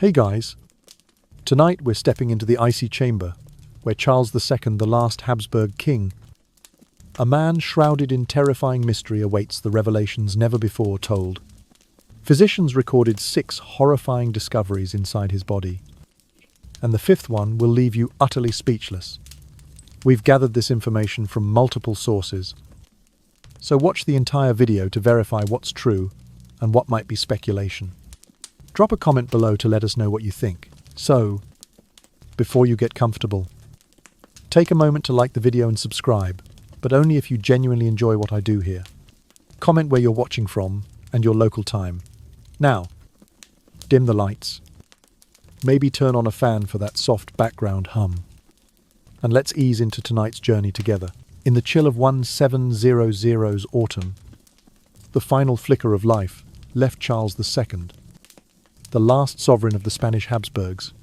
Hey guys, tonight we're stepping into the icy chamber where Charles II, the last Habsburg king, a man shrouded in terrifying mystery, awaits the revelations never before told. Physicians recorded 6 horrifying discoveries inside his body, and the 5th one will leave you utterly speechless. We've gathered this information from multiple sources, so watch the entire video to verify what's true and what might be speculation. Drop a comment below to let us know what you think. So, before you get comfortable, take a moment to like the video and subscribe, but only if you genuinely enjoy what I do here. Comment where you're watching from and your local time. Now, dim the lights. Maybe turn on a fan for that soft background hum. And let's ease into tonight's journey together. In the chill of 1700's autumn, the final flicker of life left Charles II, the last sovereign of the Spanish Habsburgs,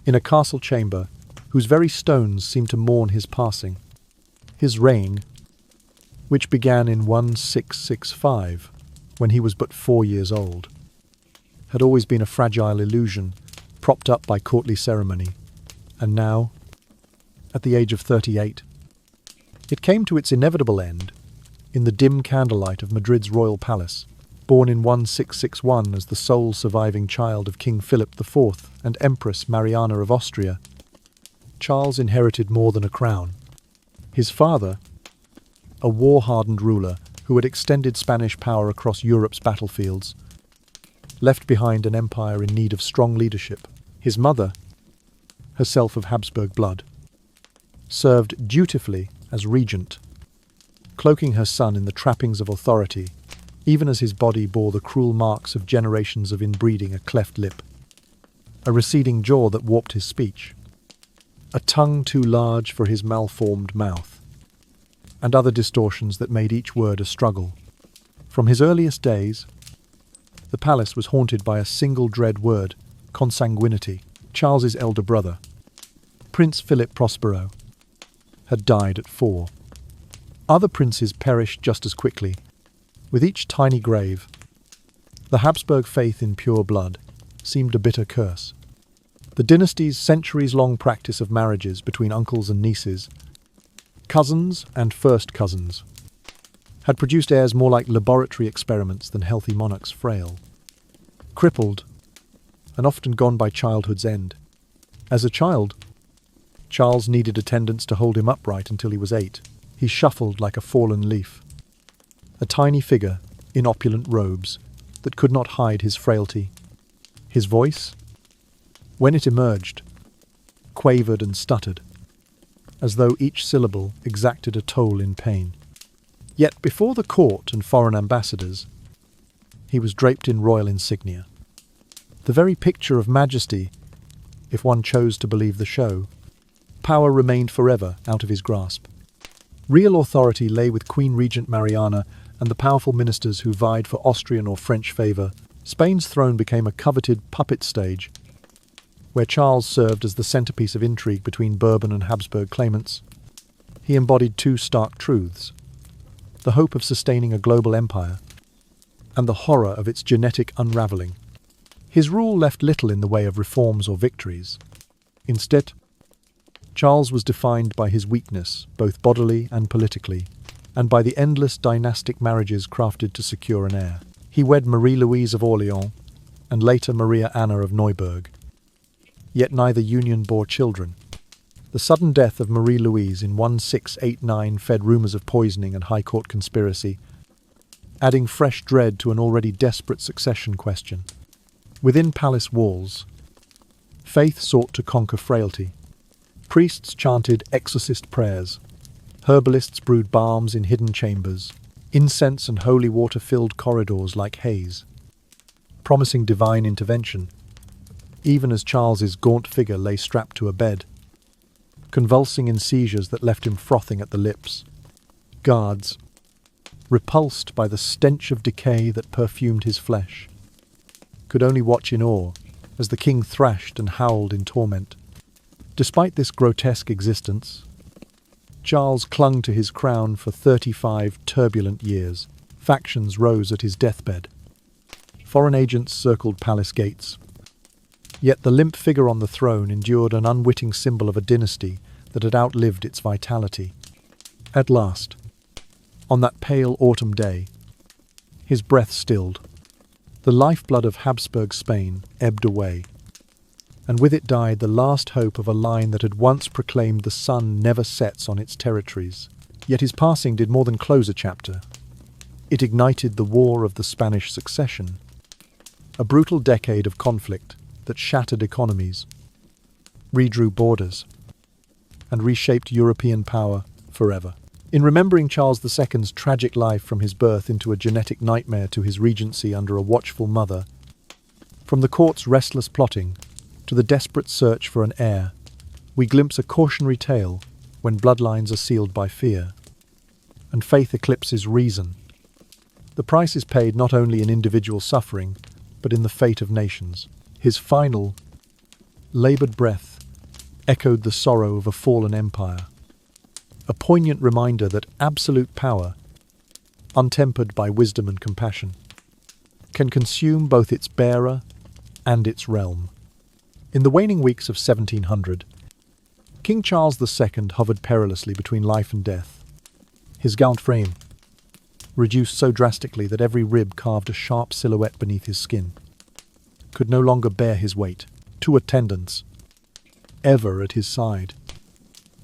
in a castle chamber whose very stones seemed to mourn his passing. His reign, which began in 1665, when he was but 4 years old, had always been a fragile illusion, propped up by courtly ceremony, and now, at the age of 38, it came to its inevitable end in the dim candlelight of Madrid's royal palace. Born in 1661 as the sole surviving child of King Philip IV and Empress Mariana of Austria, Charles inherited more than a crown. His father, a war-hardened ruler who had extended Spanish power across Europe's battlefields, left behind an empire in need of strong leadership. His mother, herself of Habsburg blood, served dutifully as regent, cloaking her son in the trappings of authority, even as his body bore the cruel marks of generations of inbreeding: a cleft lip, a receding jaw that warped his speech, a tongue too large for his malformed mouth, and other distortions that made each word a struggle. From his earliest days, the palace was haunted by a single dread word: consanguinity. Charles's elder brother, Prince Philip Prospero, had died at 4. Other princes perished just as quickly. With each tiny grave, the Habsburg faith in pure blood seemed a bitter curse. The dynasty's centuries-long practice of marriages between uncles and nieces, cousins and first cousins, had produced heirs more like laboratory experiments than healthy monarchs, frail, crippled, and often gone by childhood's end. As a child, Charles needed attendants to hold him upright until he was 8. He shuffled like a fallen leaf, a tiny figure in opulent robes that could not hide his frailty. His voice, when it emerged, quavered and stuttered, as though each syllable exacted a toll in pain. Yet before the court and foreign ambassadors, he was draped in royal insignia, the very picture of majesty, if one chose to believe the show. Power remained forever out of his grasp. Real authority lay with Queen Regent Mariana and the powerful ministers who vied for Austrian or French favour. Spain's throne became a coveted puppet stage, where Charles served as the centrepiece of intrigue between Bourbon and Habsburg claimants. He embodied 2 stark truths: the hope of sustaining a global empire, and the horror of its genetic unravelling. His rule left little in the way of reforms or victories. Instead, Charles was defined by his weakness, both bodily and politically, and by the endless dynastic marriages crafted to secure an heir. He wed Marie-Louise of Orléans, and later Maria Anna of Neuburg. Yet neither union bore children. The sudden death of Marie-Louise in 1689 fed rumours of poisoning and high court conspiracy, adding fresh dread to an already desperate succession question. Within palace walls, faith sought to conquer frailty. Priests chanted exorcist prayers. Herbalists brewed balms in hidden chambers. Incense and holy water filled corridors like haze, promising divine intervention, even as Charles's gaunt figure lay strapped to a bed, convulsing in seizures that left him frothing at the lips. Guards, repulsed by the stench of decay that perfumed his flesh, could only watch in awe as the king thrashed and howled in torment. Despite this grotesque existence, Charles clung to his crown for 35 turbulent years. Factions rose at his deathbed. Foreign agents circled palace gates, Yet the limp figure on the throne endured an unwitting symbol of a dynasty that had outlived its vitality. At last, on that pale autumn day, his breath stilled. The lifeblood of Habsburg Spain ebbed away, and with it died the last hope of a line that had once proclaimed the sun never sets on its territories. Yet his passing did more than close a chapter. It ignited the War of the Spanish Succession, a brutal decade of conflict that shattered economies, redrew borders, and reshaped European power forever. In remembering Charles II's tragic life from his birth into a genetic nightmare to his regency under a watchful mother, from the court's restless plotting to the desperate search for an heir, we glimpse a cautionary tale when bloodlines are sealed by fear, and faith eclipses reason. The price is paid not only in individual suffering, but in the fate of nations. His final, laboured breath echoed the sorrow of a fallen empire, a poignant reminder that absolute power, untempered by wisdom and compassion, can consume both its bearer and its realm. In the waning weeks of 1700, King Charles II hovered perilously between life and death. His gaunt frame, reduced so drastically that every rib carved a sharp silhouette beneath his skin, could no longer bear his weight. Two attendants, ever at his side,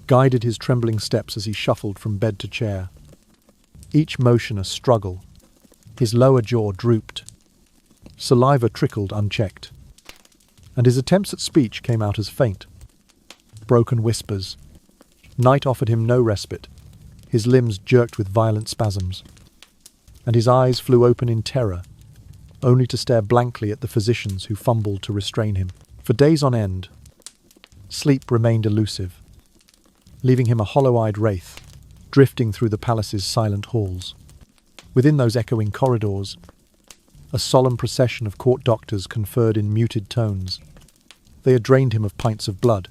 guided his trembling steps as he shuffled from bed to chair, each motion a struggle. His lower jaw drooped, saliva trickled unchecked, and his attempts at speech came out as faint, broken whispers. Night offered him no respite. His limbs jerked with violent spasms, and his eyes flew open in terror, only to stare blankly at the physicians who fumbled to restrain him. For days on end, sleep remained elusive, leaving him a hollow-eyed wraith, drifting through the palace's silent halls. Within those echoing corridors, a solemn procession of court doctors conferred in muted tones. They had drained him of pints of blood,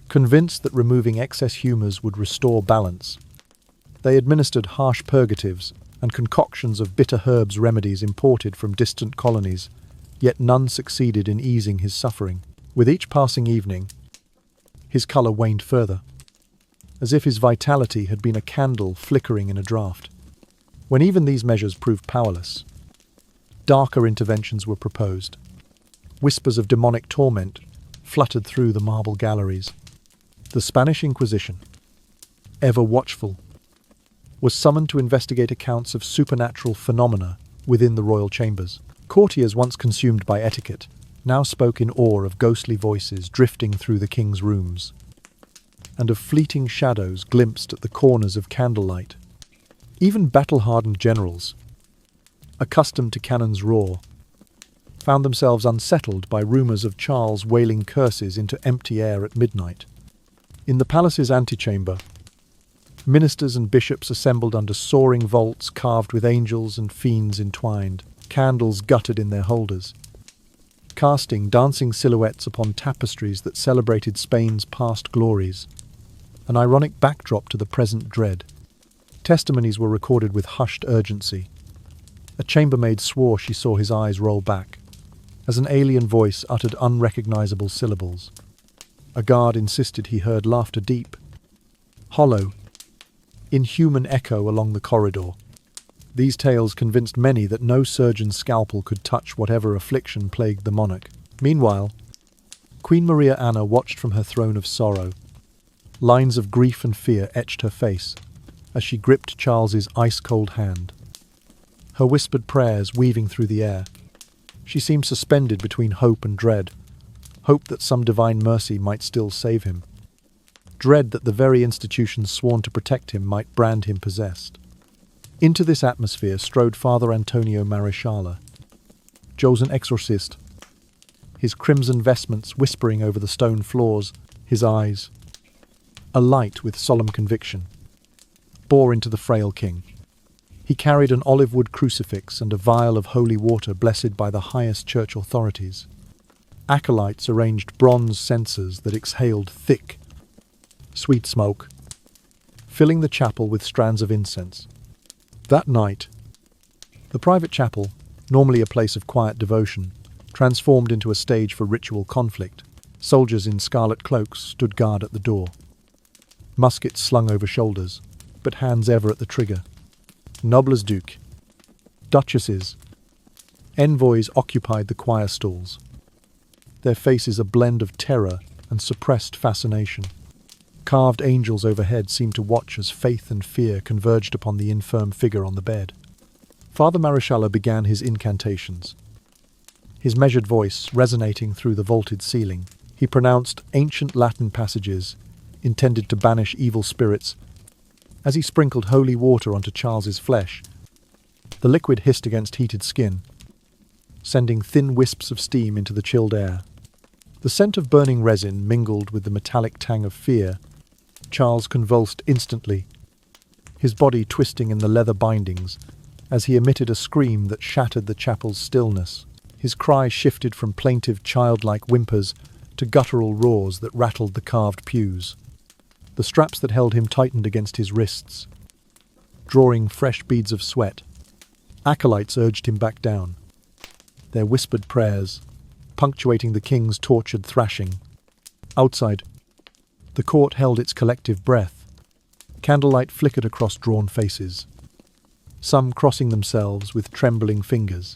convinced that removing excess humours would restore balance. They administered harsh purgatives and concoctions of bitter herbs remedies imported from distant colonies, yet none succeeded in easing his suffering. With each passing evening, his colour waned further, as if his vitality had been a candle flickering in a draught. When even these measures proved powerless, darker interventions were proposed. Whispers of demonic torment fluttered through the marble galleries. The Spanish Inquisition, ever watchful, was summoned to investigate accounts of supernatural phenomena within the royal chambers. Courtiers once consumed by etiquette now spoke in awe of ghostly voices drifting through the king's rooms, and of fleeting shadows glimpsed at the corners of candlelight. Even battle-hardened generals, accustomed to cannon's roar, found themselves unsettled by rumours of Charles wailing curses into empty air at midnight. In the palace's antechamber, ministers and bishops assembled under soaring vaults carved with angels and fiends entwined, candles guttered in their holders, casting dancing silhouettes upon tapestries that celebrated Spain's past glories, an ironic backdrop to the present dread. Testimonies were recorded with hushed urgency. A chambermaid swore she saw his eyes roll back, as an alien voice uttered unrecognizable syllables. A guard insisted he heard laughter deep, hollow, inhuman echo along the corridor. These tales convinced many that no surgeon's scalpel could touch whatever affliction plagued the monarch. Meanwhile, Queen Maria Anna watched from her throne of sorrow. Lines of grief and fear etched her face as she gripped Charles's ice-cold hand, her whispered prayers weaving through the air. She seemed suspended between hope and dread, hope that some divine mercy might still save him, dread that the very institutions sworn to protect him might brand him possessed. Into this atmosphere strode Father Antonio Mariscala, chosen exorcist, his crimson vestments whispering over the stone floors, his eyes, alight with solemn conviction, bore into the frail king. He carried an olive-wood crucifix and a vial of holy water blessed by the highest church authorities. Acolytes arranged bronze censers that exhaled thick, sweet smoke, filling the chapel with strands of incense. That night, the private chapel, normally a place of quiet devotion, transformed into a stage for ritual conflict. Soldiers in scarlet cloaks stood guard at the door, muskets slung over shoulders, but hands ever at the trigger. Nobles duke, duchesses, envoys occupied the choir stalls, their faces a blend of terror and suppressed fascination. Carved angels overhead seemed to watch as faith and fear converged upon the infirm figure on the bed. Father Marisciallo began his incantations, his measured voice resonating through the vaulted ceiling. He pronounced ancient Latin passages intended to banish evil spirits. As he sprinkled holy water onto Charles's flesh, the liquid hissed against heated skin, sending thin wisps of steam into the chilled air. The scent of burning resin mingled with the metallic tang of fear. Charles convulsed instantly, his body twisting in the leather bindings as he emitted a scream that shattered the chapel's stillness. His cry shifted from plaintive childlike whimpers to guttural roars that rattled the carved pews. The straps that held him tightened against his wrists, drawing fresh beads of sweat. Acolytes urged him back down, their whispered prayers punctuating the king's tortured thrashing. Outside, the court held its collective breath. Candlelight flickered across drawn faces, some crossing themselves with trembling fingers,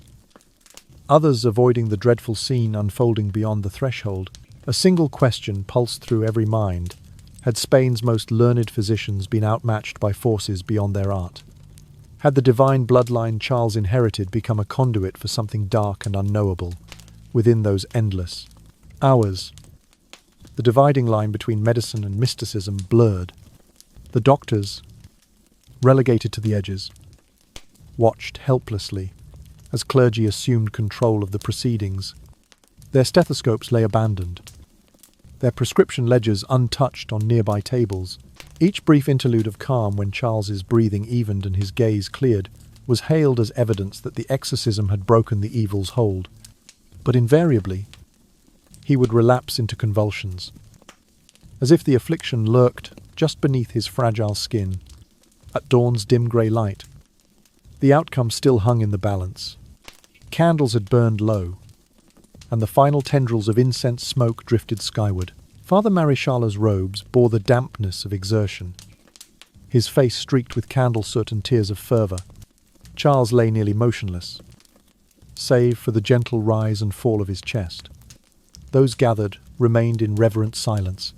others avoiding the dreadful scene unfolding beyond the threshold. A single question pulsed through every mind. Had Spain's most learned physicians been outmatched by forces beyond their art? Had the divine bloodline Charles inherited become a conduit for something dark and unknowable within those endless hours? The dividing line between medicine and mysticism blurred. The doctors, relegated to the edges, watched helplessly as clergy assumed control of the proceedings. Their stethoscopes lay abandoned, their prescription ledgers untouched on nearby tables. Each brief interlude of calm when Charles's breathing evened and his gaze cleared was hailed as evidence that the exorcism had broken the evil's hold. But invariably, he would relapse into convulsions, as if the affliction lurked just beneath his fragile skin. At dawn's dim grey light, the outcome still hung in the balance. Candles had burned low, and the final tendrils of incense smoke drifted skyward. Father Marisciallo's robes bore the dampness of exertion, his face streaked with candle soot and tears of fervour. Charles lay nearly motionless, save for the gentle rise and fall of his chest. Those gathered remained in reverent silence,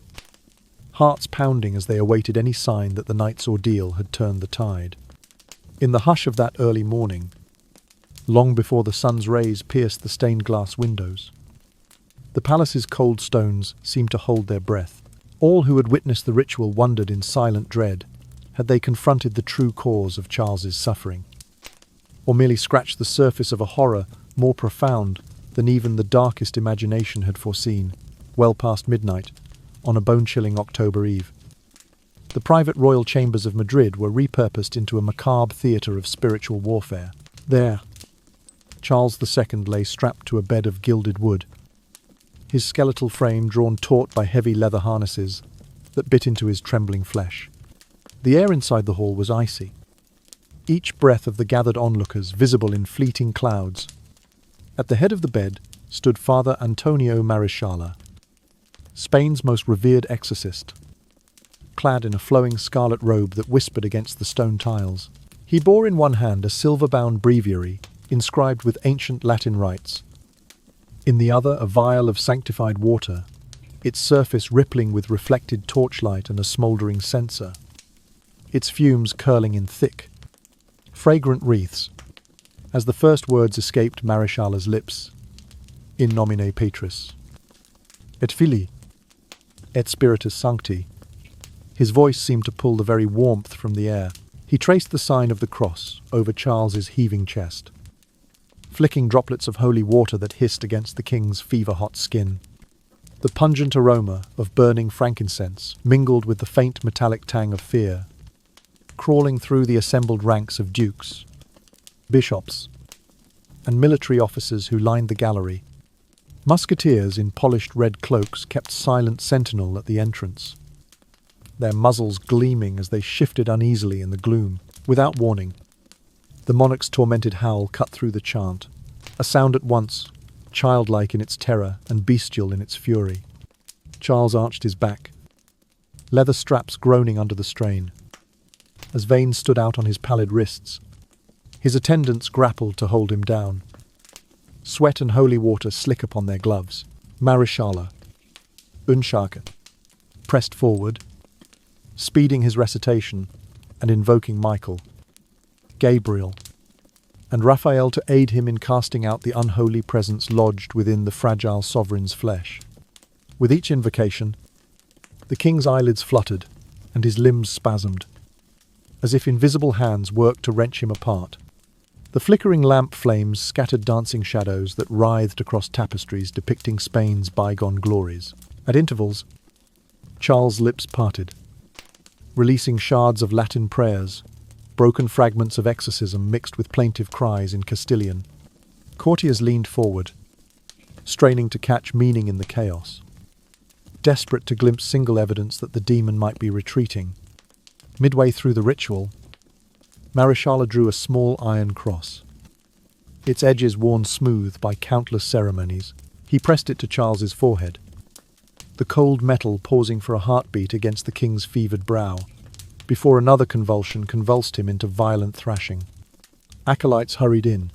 hearts pounding as they awaited any sign that the night's ordeal had turned the tide. In the hush of that early morning, long before the sun's rays pierced the stained glass windows, the palace's cold stones seemed to hold their breath. All who had witnessed the ritual wondered in silent dread. Had they confronted the true cause of Charles's suffering, or merely scratched the surface of a horror more profound than even the darkest imagination had foreseen? Well past midnight, on a bone-chilling October eve, the private royal chambers of Madrid were repurposed into a macabre theatre of spiritual warfare. There, Charles II lay strapped to a bed of gilded wood, his skeletal frame drawn taut by heavy leather harnesses that bit into his trembling flesh. The air inside the hall was icy, each breath of the gathered onlookers visible in fleeting clouds. At the head of the bed stood Father Antonio Marisciallo, Spain's most revered exorcist, clad in a flowing scarlet robe that whispered against the stone tiles. He bore in one hand a silver-bound breviary inscribed with ancient Latin rites, in the other a vial of sanctified water, its surface rippling with reflected torchlight and a smouldering censer, its fumes curling in thick, fragrant wreaths. As the first words escaped Marisciallo's lips, "In nomine Patris, et Filii, et Spiritus Sancti," his voice seemed to pull the very warmth from the air. He traced the sign of the cross over Charles's heaving chest, flicking droplets of holy water that hissed against the king's fever-hot skin. The pungent aroma of burning frankincense mingled with the faint metallic tang of fear, crawling through the assembled ranks of dukes, bishops, and military officers who lined the gallery. Musketeers in polished red cloaks kept silent sentinel at the entrance, their muzzles gleaming as they shifted uneasily in the gloom. Without warning, the monarch's tormented howl cut through the chant, a sound at once childlike in its terror and bestial in its fury. Charles arched his back, leather straps groaning under the strain, as veins stood out on his pallid wrists. His attendants grappled to hold him down. Sweat and holy water slick upon their gloves. Marishala, Unscharke, pressed forward, speeding his recitation and invoking Michael, Gabriel, and Raphael to aid him in casting out the unholy presence lodged within the fragile sovereign's flesh. With each invocation, the king's eyelids fluttered and his limbs spasmed, as if invisible hands worked to wrench him apart. The flickering lamp flames scattered dancing shadows that writhed across tapestries depicting Spain's bygone glories. At intervals, Charles' lips parted, releasing shards of Latin prayers, broken fragments of exorcism mixed with plaintive cries in Castilian. Courtiers leaned forward, straining to catch meaning in the chaos, desperate to glimpse single evidence that the demon might be retreating. Midway through the ritual, Marishala drew a small iron cross, its edges worn smooth by countless ceremonies. He pressed it to Charles's forehead, the cold metal pausing for a heartbeat against the king's fevered brow, before another convulsion convulsed him into violent thrashing. Acolytes hurried in,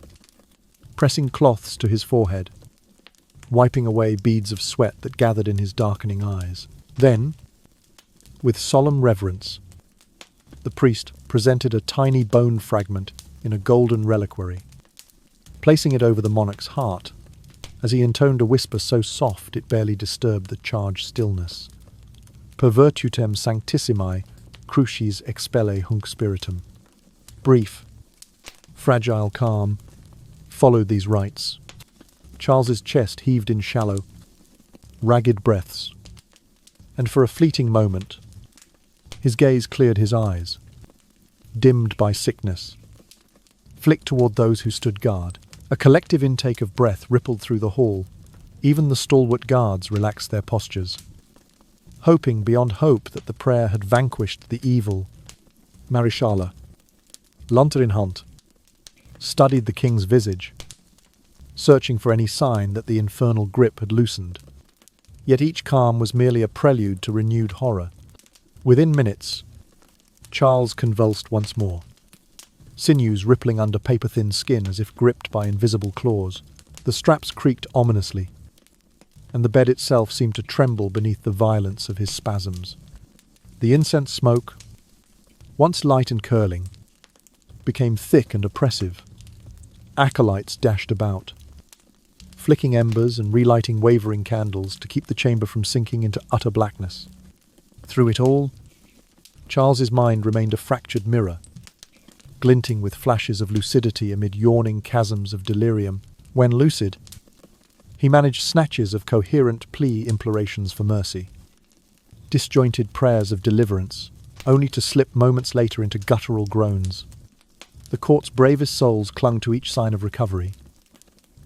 pressing cloths to his forehead, wiping away beads of sweat that gathered in his darkening eyes. Then, with solemn reverence, the priest presented a tiny bone fragment in a golden reliquary, placing it over the monarch's heart, as he intoned a whisper so soft it barely disturbed the charged stillness. Per virtutem sanctissimae crucis expelle hunc spiritum. Brief, fragile calm followed these rites. Charles's chest heaved in shallow, ragged breaths, and for a fleeting moment, his gaze cleared his eyes, dimmed by sickness, flicked toward those who stood guard. A collective intake of breath rippled through the hall. Even the stalwart guards relaxed their postures, hoping beyond hope that the prayer had vanquished the evil. Marishala, lantern in hand, studied the king's visage, searching for any sign that the infernal grip had loosened. Yet each calm was merely a prelude to renewed horror. Within minutes, Charles convulsed once more, sinews rippling under paper-thin skin as if gripped by invisible claws. The straps creaked ominously, and the bed itself seemed to tremble beneath the violence of his spasms. The incense smoke, once light and curling, became thick and oppressive. Acolytes dashed about, flicking embers and relighting wavering candles to keep the chamber from sinking into utter blackness. Through it all, Charles's mind remained a fractured mirror, glinting with flashes of lucidity amid yawning chasms of delirium. When lucid, he managed snatches of coherent plea implorations for mercy, disjointed prayers of deliverance, only to slip moments later into guttural groans. The court's bravest souls clung to each sign of recovery,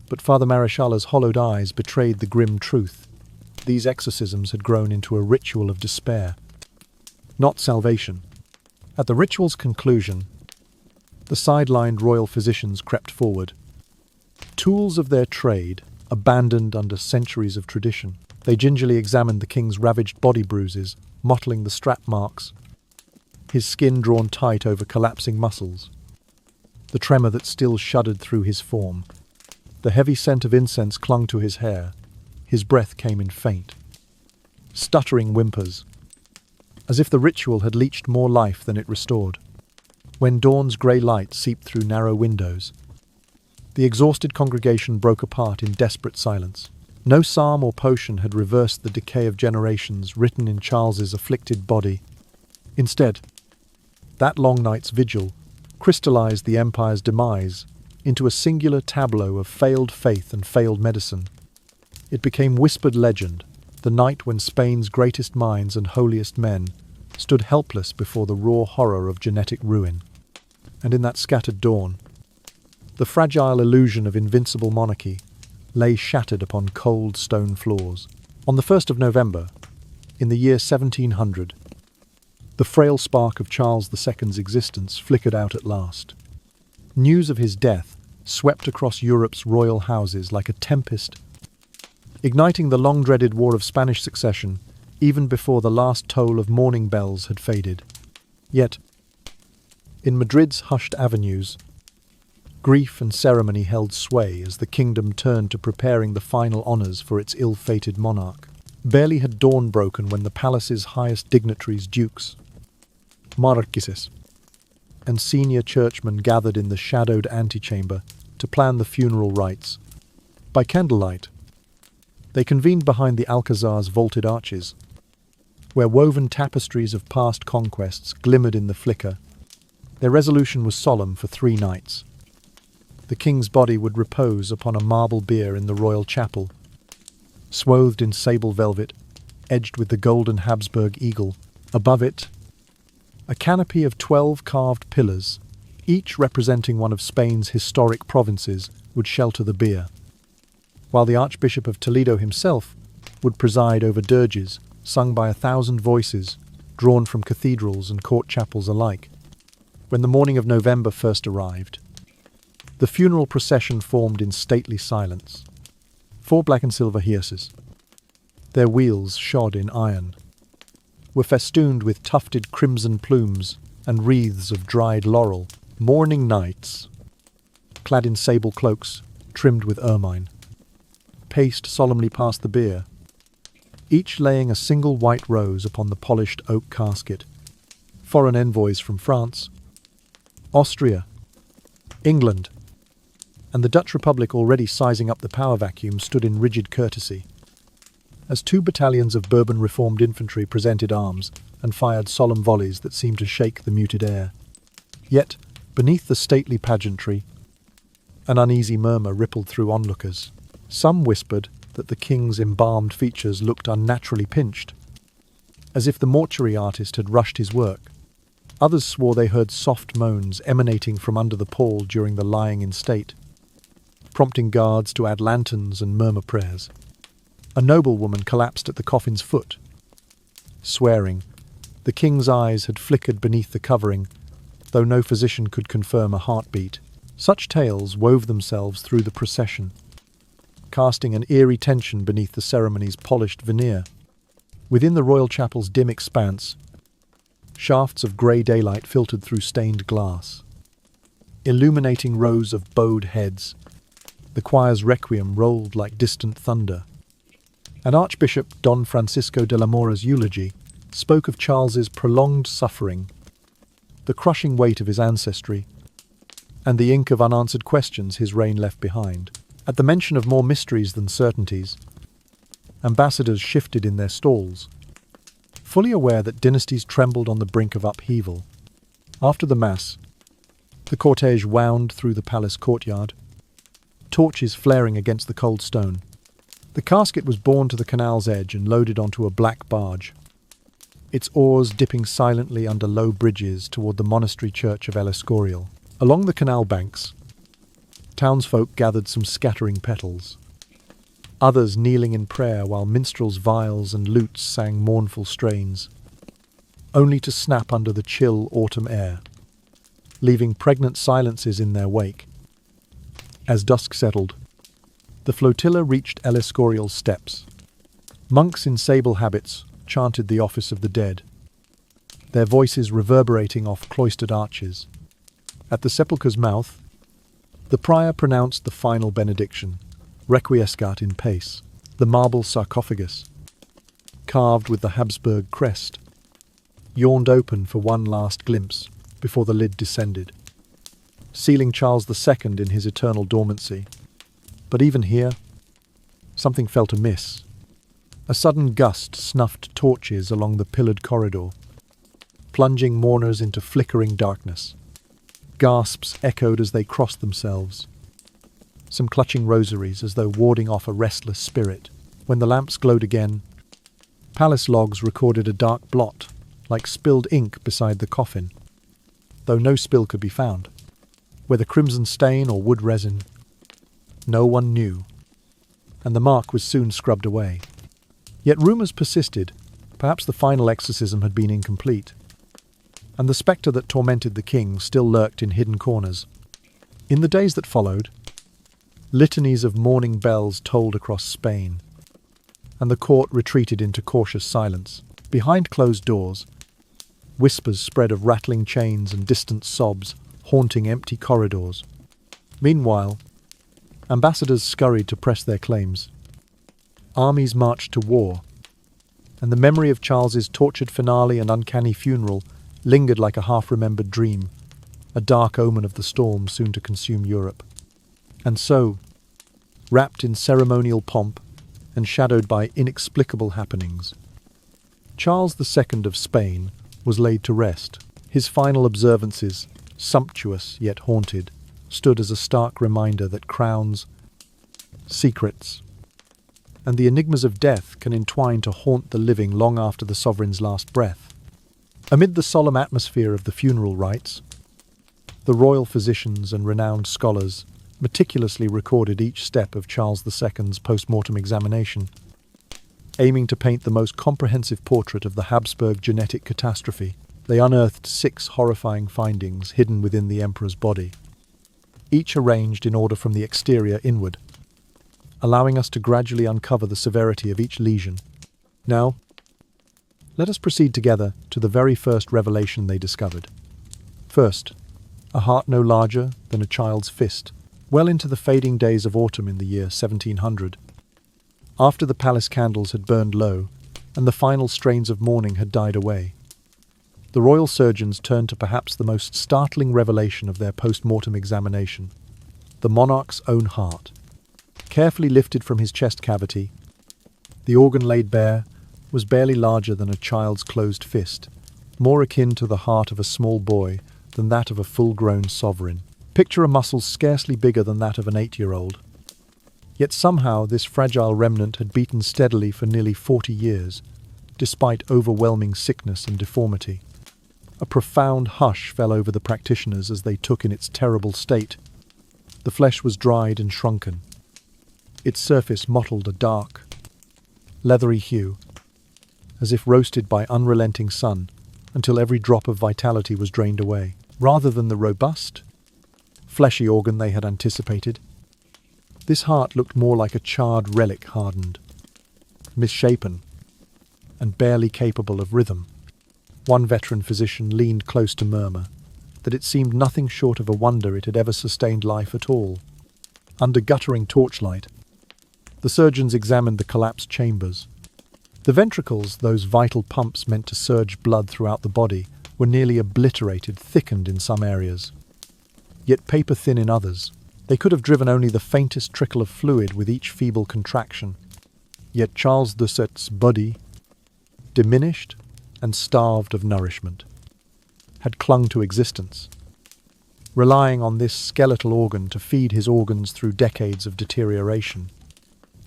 but Father Marishala's hollowed eyes betrayed the grim truth. These exorcisms had grown into a ritual of despair, not salvation. At the ritual's conclusion, the sidelined royal physicians crept forward, tools of their trade, abandoned under centuries of tradition. They gingerly examined the king's ravaged body bruises, mottling the strap marks, his skin drawn tight over collapsing muscles, the tremor that still shuddered through his form. The heavy scent of incense clung to his hair. His breath came in faint, stuttering whimpers, as if the ritual had leached more life than it restored. When dawn's grey light seeped through narrow windows, the exhausted congregation broke apart in desperate silence. No psalm or potion had reversed the decay of generations written in Charles's afflicted body. Instead, that long night's vigil crystallized the empire's demise into a singular tableau of failed faith and failed medicine. It became whispered legend, the night when Spain's greatest minds and holiest men stood helpless before the raw horror of genetic ruin. And in that scattered dawn, the fragile illusion of invincible monarchy lay shattered upon cold stone floors. On the 1st of November, in the year 1700, the frail spark of Charles II's existence flickered out at last. News of his death swept across Europe's royal houses like a tempest, igniting the long-dreaded War of Spanish Succession even before the last toll of mourning bells had faded. Yet, in Madrid's hushed avenues, grief and ceremony held sway as the kingdom turned to preparing the final honours for its ill-fated monarch. Barely had dawn broken when the palace's highest dignitaries, dukes, marquises, and senior churchmen gathered in the shadowed antechamber to plan the funeral rites. By candlelight, they convened behind the Alcazar's vaulted arches, where woven tapestries of past conquests glimmered in the flicker. Their resolution was solemn for 3 nights. The king's body would repose upon a marble bier in the royal chapel, swathed in sable velvet, edged with the golden Habsburg eagle. Above it, a canopy of 12 carved pillars, each representing one of Spain's historic provinces, would shelter the bier, while the Archbishop of Toledo himself would preside over dirges sung by 1,000 voices, drawn from cathedrals and court chapels alike. When the morning of November first arrived, the funeral procession formed in stately silence. 4 black and silver hearses, their wheels shod in iron, were festooned with tufted crimson plumes and wreaths of dried laurel. Mourning knights, clad in sable cloaks trimmed with ermine, paced solemnly past the bier, each laying a single white rose upon the polished oak casket. Foreign envoys from France, Austria, England, and the Dutch Republic, already sizing up the power vacuum, stood in rigid courtesy, as 2 battalions of Bourbon Reformed infantry presented arms and fired solemn volleys that seemed to shake the muted air. Yet, beneath the stately pageantry, an uneasy murmur rippled through onlookers. Some whispered that the king's embalmed features looked unnaturally pinched, as if the mortuary artist had rushed his work. Others swore they heard soft moans emanating from under the pall during the lying in state, prompting guards to add lanterns and murmur prayers. A noblewoman collapsed at the coffin's foot, swearing. The king's eyes had flickered beneath the covering, though no physician could confirm a heartbeat. Such tales wove themselves through the procession, casting an eerie tension beneath the ceremony's polished veneer. Within the royal chapel's dim expanse, shafts of grey daylight filtered through stained glass, illuminating rows of bowed heads. The choir's requiem rolled like distant thunder. And Archbishop Don Francisco de la Mora's eulogy spoke of Charles's prolonged suffering, the crushing weight of his ancestry, and the ink of unanswered questions his reign left behind. At the mention of more mysteries than certainties, ambassadors shifted in their stalls, fully aware that dynasties trembled on the brink of upheaval. After the Mass, the cortege wound through the palace courtyard, torches flaring against the cold stone. The casket was borne to the canal's edge and loaded onto a black barge, its oars dipping silently under low bridges toward the monastery church of El Escorial. Along the canal banks, townsfolk gathered some scattering petals, others kneeling in prayer while minstrels' viols and lutes sang mournful strains, only to snap under the chill autumn air, leaving pregnant silences in their wake. As dusk settled, the flotilla reached El Escorial's steps. Monks in sable habits chanted the office of the dead, their voices reverberating off cloistered arches. At the sepulchre's mouth, the prior pronounced the final benediction, requiescat in pace. The marble sarcophagus, carved with the Habsburg crest, yawned open for one last glimpse before the lid descended, sealing Charles II in his eternal dormancy. But even here, something felt amiss. A sudden gust snuffed torches along the pillared corridor, plunging mourners into flickering darkness. Gasps echoed as they crossed themselves, some clutching rosaries as though warding off a restless spirit. When the lamps glowed again, palace logs recorded a dark blot, like spilled ink beside the coffin, though no spill could be found. Whether crimson stain or wood resin, no one knew, and the mark was soon scrubbed away. Yet rumours persisted. Perhaps the final exorcism had been incomplete, and the spectre that tormented the king still lurked in hidden corners. In the days that followed, litanies of mourning bells tolled across Spain, and the court retreated into cautious silence. Behind closed doors, whispers spread of rattling chains and distant sobs haunting empty corridors. Meanwhile, ambassadors scurried to press their claims. Armies marched to war, and the memory of Charles's tortured finale and uncanny funeral lingered like a half-remembered dream, a dark omen of the storm soon to consume Europe. And so, wrapped in ceremonial pomp and shadowed by inexplicable happenings, Charles II of Spain was laid to rest. His final observances, sumptuous yet haunted, stood as a stark reminder that crowns, secrets, and the enigmas of death can entwine to haunt the living long after the sovereign's last breath. Amid the solemn atmosphere of the funeral rites, the royal physicians and renowned scholars meticulously recorded each step of Charles II's post-mortem examination, aiming to paint the most comprehensive portrait of the Habsburg genetic catastrophe. They unearthed 6 horrifying findings hidden within the emperor's body, each arranged in order from the exterior inward, allowing us to gradually uncover the severity of each lesion. Now, let us proceed together to the very first revelation they discovered. First, a heart no larger than a child's fist. Well into the fading days of autumn in the year 1700, after the palace candles had burned low and the final strains of mourning had died away, the royal surgeons turned to perhaps the most startling revelation of their post-mortem examination: the monarch's own heart. Carefully lifted from his chest cavity, the organ laid bare was barely larger than a child's closed fist, more akin to the heart of a small boy than that of a full-grown sovereign. Picture a muscle scarcely bigger than that of an 8-year-old. Yet somehow this fragile remnant had beaten steadily for nearly 40 years, despite overwhelming sickness and deformity. A profound hush fell over the practitioners as they took in its terrible state. The flesh was dried and shrunken, its surface mottled a dark, leathery hue, as if roasted by unrelenting sun, until every drop of vitality was drained away. Rather than the robust, fleshy organ they had anticipated, this heart looked more like a charred relic, hardened, misshapen, and barely capable of rhythm. One veteran physician leaned close to murmur that it seemed nothing short of a wonder it had ever sustained life at all. Under guttering torchlight, the surgeons examined the collapsed chambers. The ventricles, those vital pumps meant to surge blood throughout the body, were nearly obliterated, thickened in some areas, yet paper-thin in others. They could have driven only the faintest trickle of fluid with each feeble contraction. Yet Charles II's body, diminished and starved of nourishment, had clung to existence, relying on this skeletal organ to feed his organs through decades of deterioration.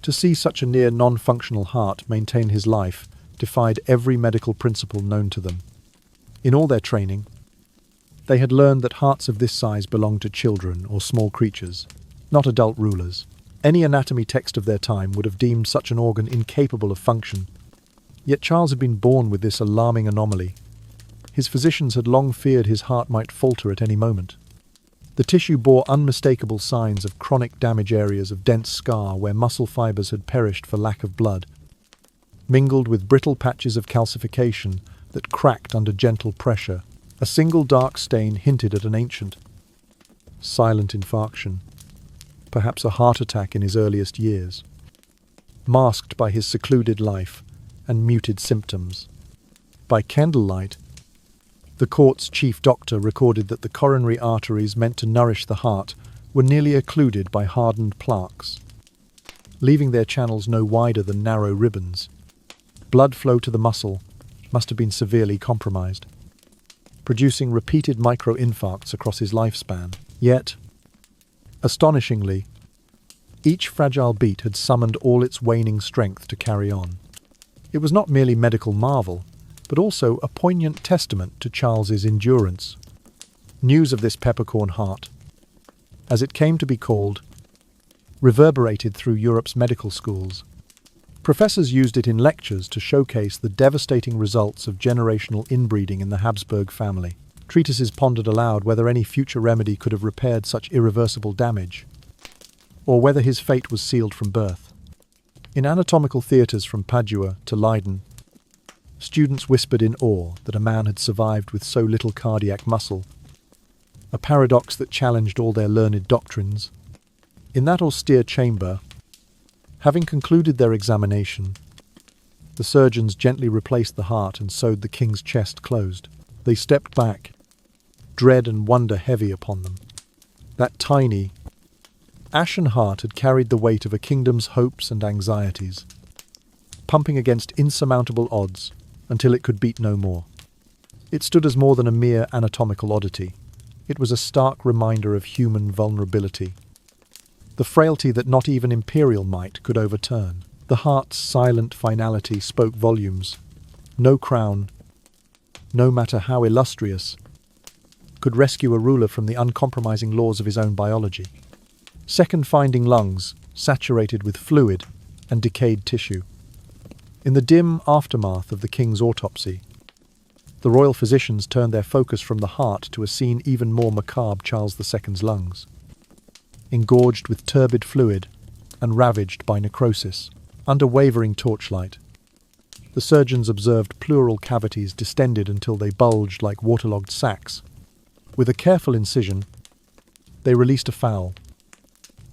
To see such a near non-functional heart maintain his life defied every medical principle known to them. In all their training, they had learned that hearts of this size belonged to children or small creatures, not adult rulers. Any anatomy text of their time would have deemed such an organ incapable of function. Yet Charles had been born with this alarming anomaly. His physicians had long feared his heart might falter at any moment. The tissue bore unmistakable signs of chronic damage, areas of dense scar where muscle fibers had perished for lack of blood, mingled with brittle patches of calcification that cracked under gentle pressure. A single dark stain hinted at an ancient, silent infarction, perhaps a heart attack in his earliest years, masked by his secluded life and muted symptoms. By candlelight, the court's chief doctor recorded that the coronary arteries meant to nourish the heart were nearly occluded by hardened plaques, leaving their channels no wider than narrow ribbons. Blood flow to the muscle must have been severely compromised, producing repeated micro-infarcts across his lifespan. Yet, astonishingly, each fragile beat had summoned all its waning strength to carry on. It was not merely medical marvel, but also a poignant testament to Charles's endurance. News of this peppercorn heart, as it came to be called, reverberated through Europe's medical schools. Professors used it in lectures to showcase the devastating results of generational inbreeding in the Habsburg family. Treatises pondered aloud whether any future remedy could have repaired such irreversible damage, or whether his fate was sealed from birth. In anatomical theatres from Padua to Leiden, students whispered in awe that a man had survived with so little cardiac muscle, a paradox that challenged all their learned doctrines. In that austere chamber, having concluded their examination, the surgeons gently replaced the heart and sewed the king's chest closed. They stepped back, dread and wonder heavy upon them. That tiny, ashen heart had carried the weight of a kingdom's hopes and anxieties, pumping against insurmountable odds until it could beat no more. It stood as more than a mere anatomical oddity. It was a stark reminder of human vulnerability, the frailty that not even imperial might could overturn. The heart's silent finality spoke volumes. No crown, no matter how illustrious, could rescue a ruler from the uncompromising laws of his own biology. Second, finding lungs saturated with fluid and decayed tissue. In the dim aftermath of the king's autopsy, the royal physicians turned their focus from the heart to a scene even more macabre: Charles II's lungs, engorged with turbid fluid and ravaged by necrosis. Under wavering torchlight, the surgeons observed pleural cavities distended until they bulged like waterlogged sacks. With a careful incision, they released a foul,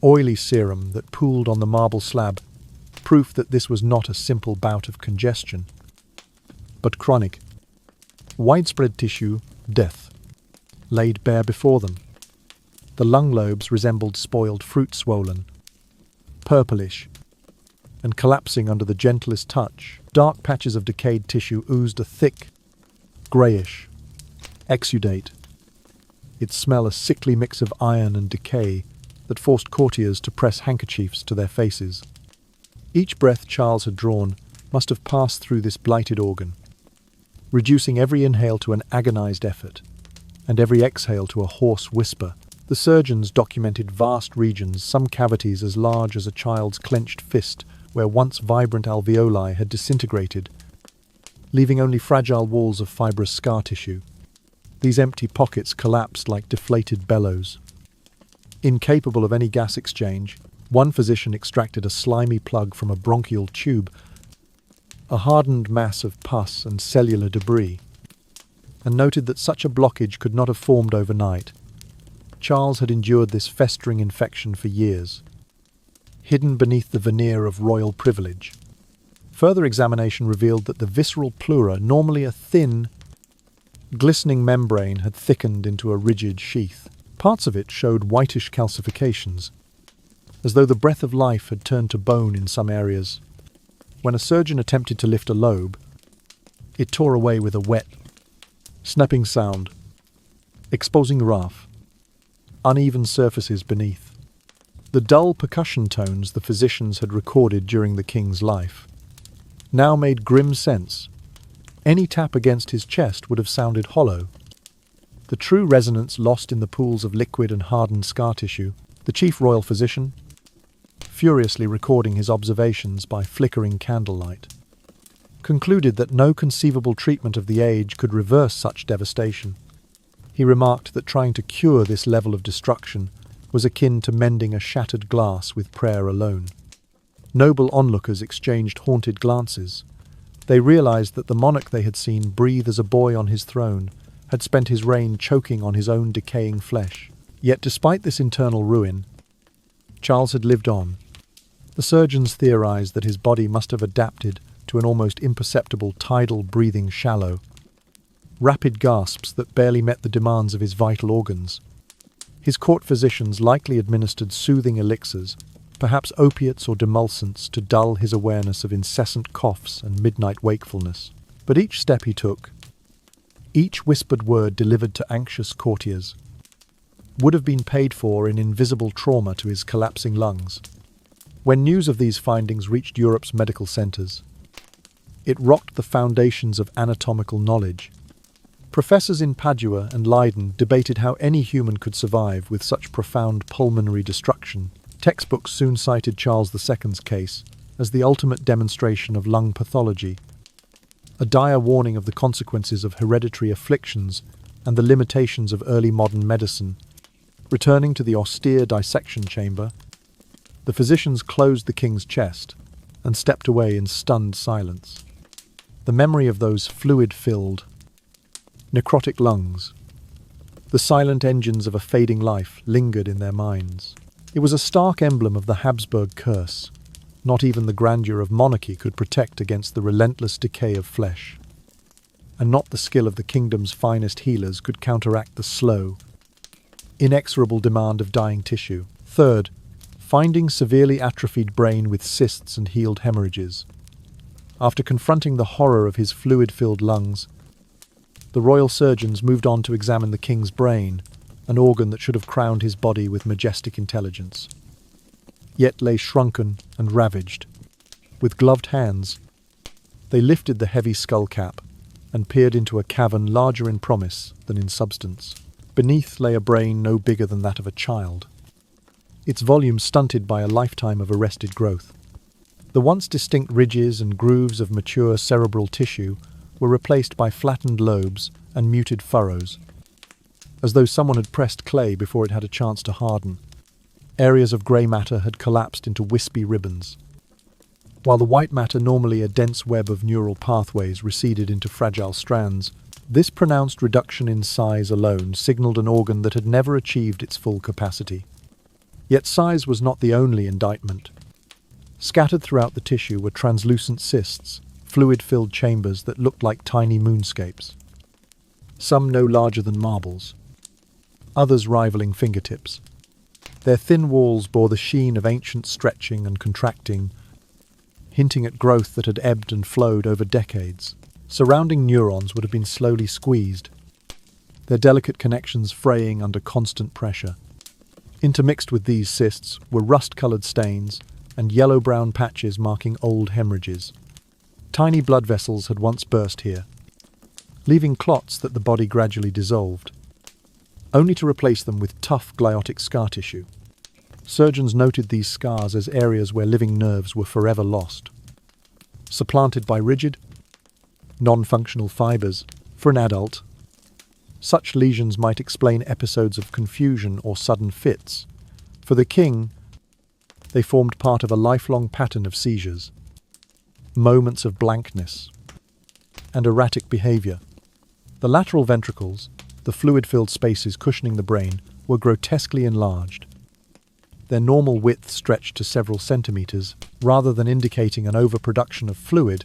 oily serum that pooled on the marble slab, proof that this was not a simple bout of congestion, but chronic, widespread tissue death, laid bare before them. The lung lobes resembled spoiled fruit, swollen, purplish, and collapsing under the gentlest touch. Dark patches of decayed tissue oozed a thick, greyish exudate, its smell a sickly mix of iron and decay that forced courtiers to press handkerchiefs to their faces. Each breath Charles had drawn must have passed through this blighted organ, reducing every inhale to an agonized effort, and every exhale to a hoarse whisper. The surgeons documented vast regions, some cavities as large as a child's clenched fist, where once vibrant alveoli had disintegrated, leaving only fragile walls of fibrous scar tissue. These empty pockets collapsed like deflated bellows. Incapable of any gas exchange, one physician extracted a slimy plug from a bronchial tube, a hardened mass of pus and cellular debris, and noted that such a blockage could not have formed overnight. Charles had endured this festering infection for years, hidden beneath the veneer of royal privilege. Further examination revealed that the visceral pleura, normally a thin, glistening membrane, had thickened into a rigid sheath. Parts of it showed whitish calcifications, as though the breath of life had turned to bone in some areas. When a surgeon attempted to lift a lobe, it tore away with a wet, snapping sound, exposing rough, uneven surfaces beneath. The dull percussion tones the physicians had recorded during the king's life now made grim sense. Any tap against his chest would have sounded hollow, the true resonance lost in the pools of liquid and hardened scar tissue. The chief royal physician, furiously recording his observations by flickering candlelight, concluded that no conceivable treatment of the age could reverse such devastation. He remarked that trying to cure this level of destruction was akin to mending a shattered glass with prayer alone. Noble onlookers exchanged haunted glances. They realized that the monarch they had seen breathe as a boy on his throne had spent his reign choking on his own decaying flesh. Yet despite this internal ruin, Charles had lived on. The surgeons theorized that his body must have adapted to an almost imperceptible tidal breathing shallow, rapid gasps that barely met the demands of his vital organs. His court physicians likely administered soothing elixirs, perhaps opiates or demulcents, to dull his awareness of incessant coughs and midnight wakefulness. But each step he took, each whispered word delivered to anxious courtiers, would have been paid for in invisible trauma to his collapsing lungs. When news of these findings reached Europe's medical centers, it rocked the foundations of anatomical knowledge. Professors in Padua and Leiden debated how any human could survive with such profound pulmonary destruction. Textbooks soon cited Charles II's case as the ultimate demonstration of lung pathology, a dire warning of the consequences of hereditary afflictions and the limitations of early modern medicine. Returning to the austere dissection chamber, the physicians closed the king's chest and stepped away in stunned silence. The memory of those fluid-filled, necrotic lungs, the silent engines of a fading life, lingered in their minds. It was a stark emblem of the Habsburg curse. Not even the grandeur of monarchy could protect against the relentless decay of flesh. And not the skill of the kingdom's finest healers could counteract the slow, inexorable demand of dying tissue. Third, finding severely atrophied brain with cysts and healed hemorrhages. After confronting the horror of his fluid-filled lungs, the royal surgeons moved on to examine the king's brain, an organ that should have crowned his body with majestic intelligence, yet lay shrunken and ravaged. With gloved hands, they lifted the heavy skull cap and peered into a cavern larger in promise than in substance. Beneath lay a brain no bigger than that of a child, its volume stunted by a lifetime of arrested growth. The once distinct ridges and grooves of mature cerebral tissue were replaced by flattened lobes and muted furrows, as though someone had pressed clay before it had a chance to harden. Areas of grey matter had collapsed into wispy ribbons, while the white matter, normally a dense web of neural pathways, receded into fragile strands. This pronounced reduction in size alone signaled an organ that had never achieved its full capacity. Yet size was not the only indictment. Scattered throughout the tissue were translucent cysts, fluid-filled chambers that looked like tiny moonscapes, some no larger than marbles, others rivaling fingertips. Their thin walls bore the sheen of ancient stretching and contracting, hinting at growth that had ebbed and flowed over decades. Surrounding neurons would have been slowly squeezed, their delicate connections fraying under constant pressure. Intermixed with these cysts were rust-coloured stains and yellow-brown patches marking old hemorrhages. Tiny blood vessels had once burst here, leaving clots that the body gradually dissolved, only to replace them with tough gliotic scar tissue. Surgeons noted these scars as areas where living nerves were forever lost, supplanted by rigid, non-functional fibers. For an adult, such lesions might explain episodes of confusion or sudden fits. For the king, they formed part of a lifelong pattern of seizures, moments of blankness, and erratic behavior. The lateral ventricles, the fluid-filled spaces cushioning the brain, were grotesquely enlarged. Their normal width stretched to several centimeters, rather than indicating an overproduction of fluid.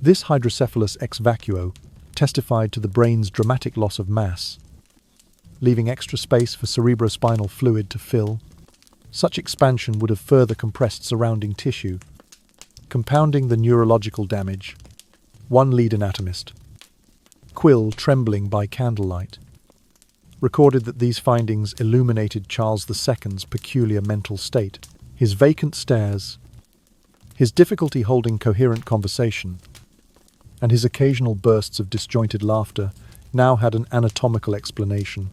This hydrocephalus ex vacuo testified to the brain's dramatic loss of mass, leaving extra space for cerebrospinal fluid to fill. Such expansion would have further compressed surrounding tissue, compounding the neurological damage. One lead anatomist, Quill, trembling by candlelight, recorded that these findings illuminated Charles II's peculiar mental state. His vacant stares, his difficulty holding coherent conversation, and his occasional bursts of disjointed laughter now had an anatomical explanation,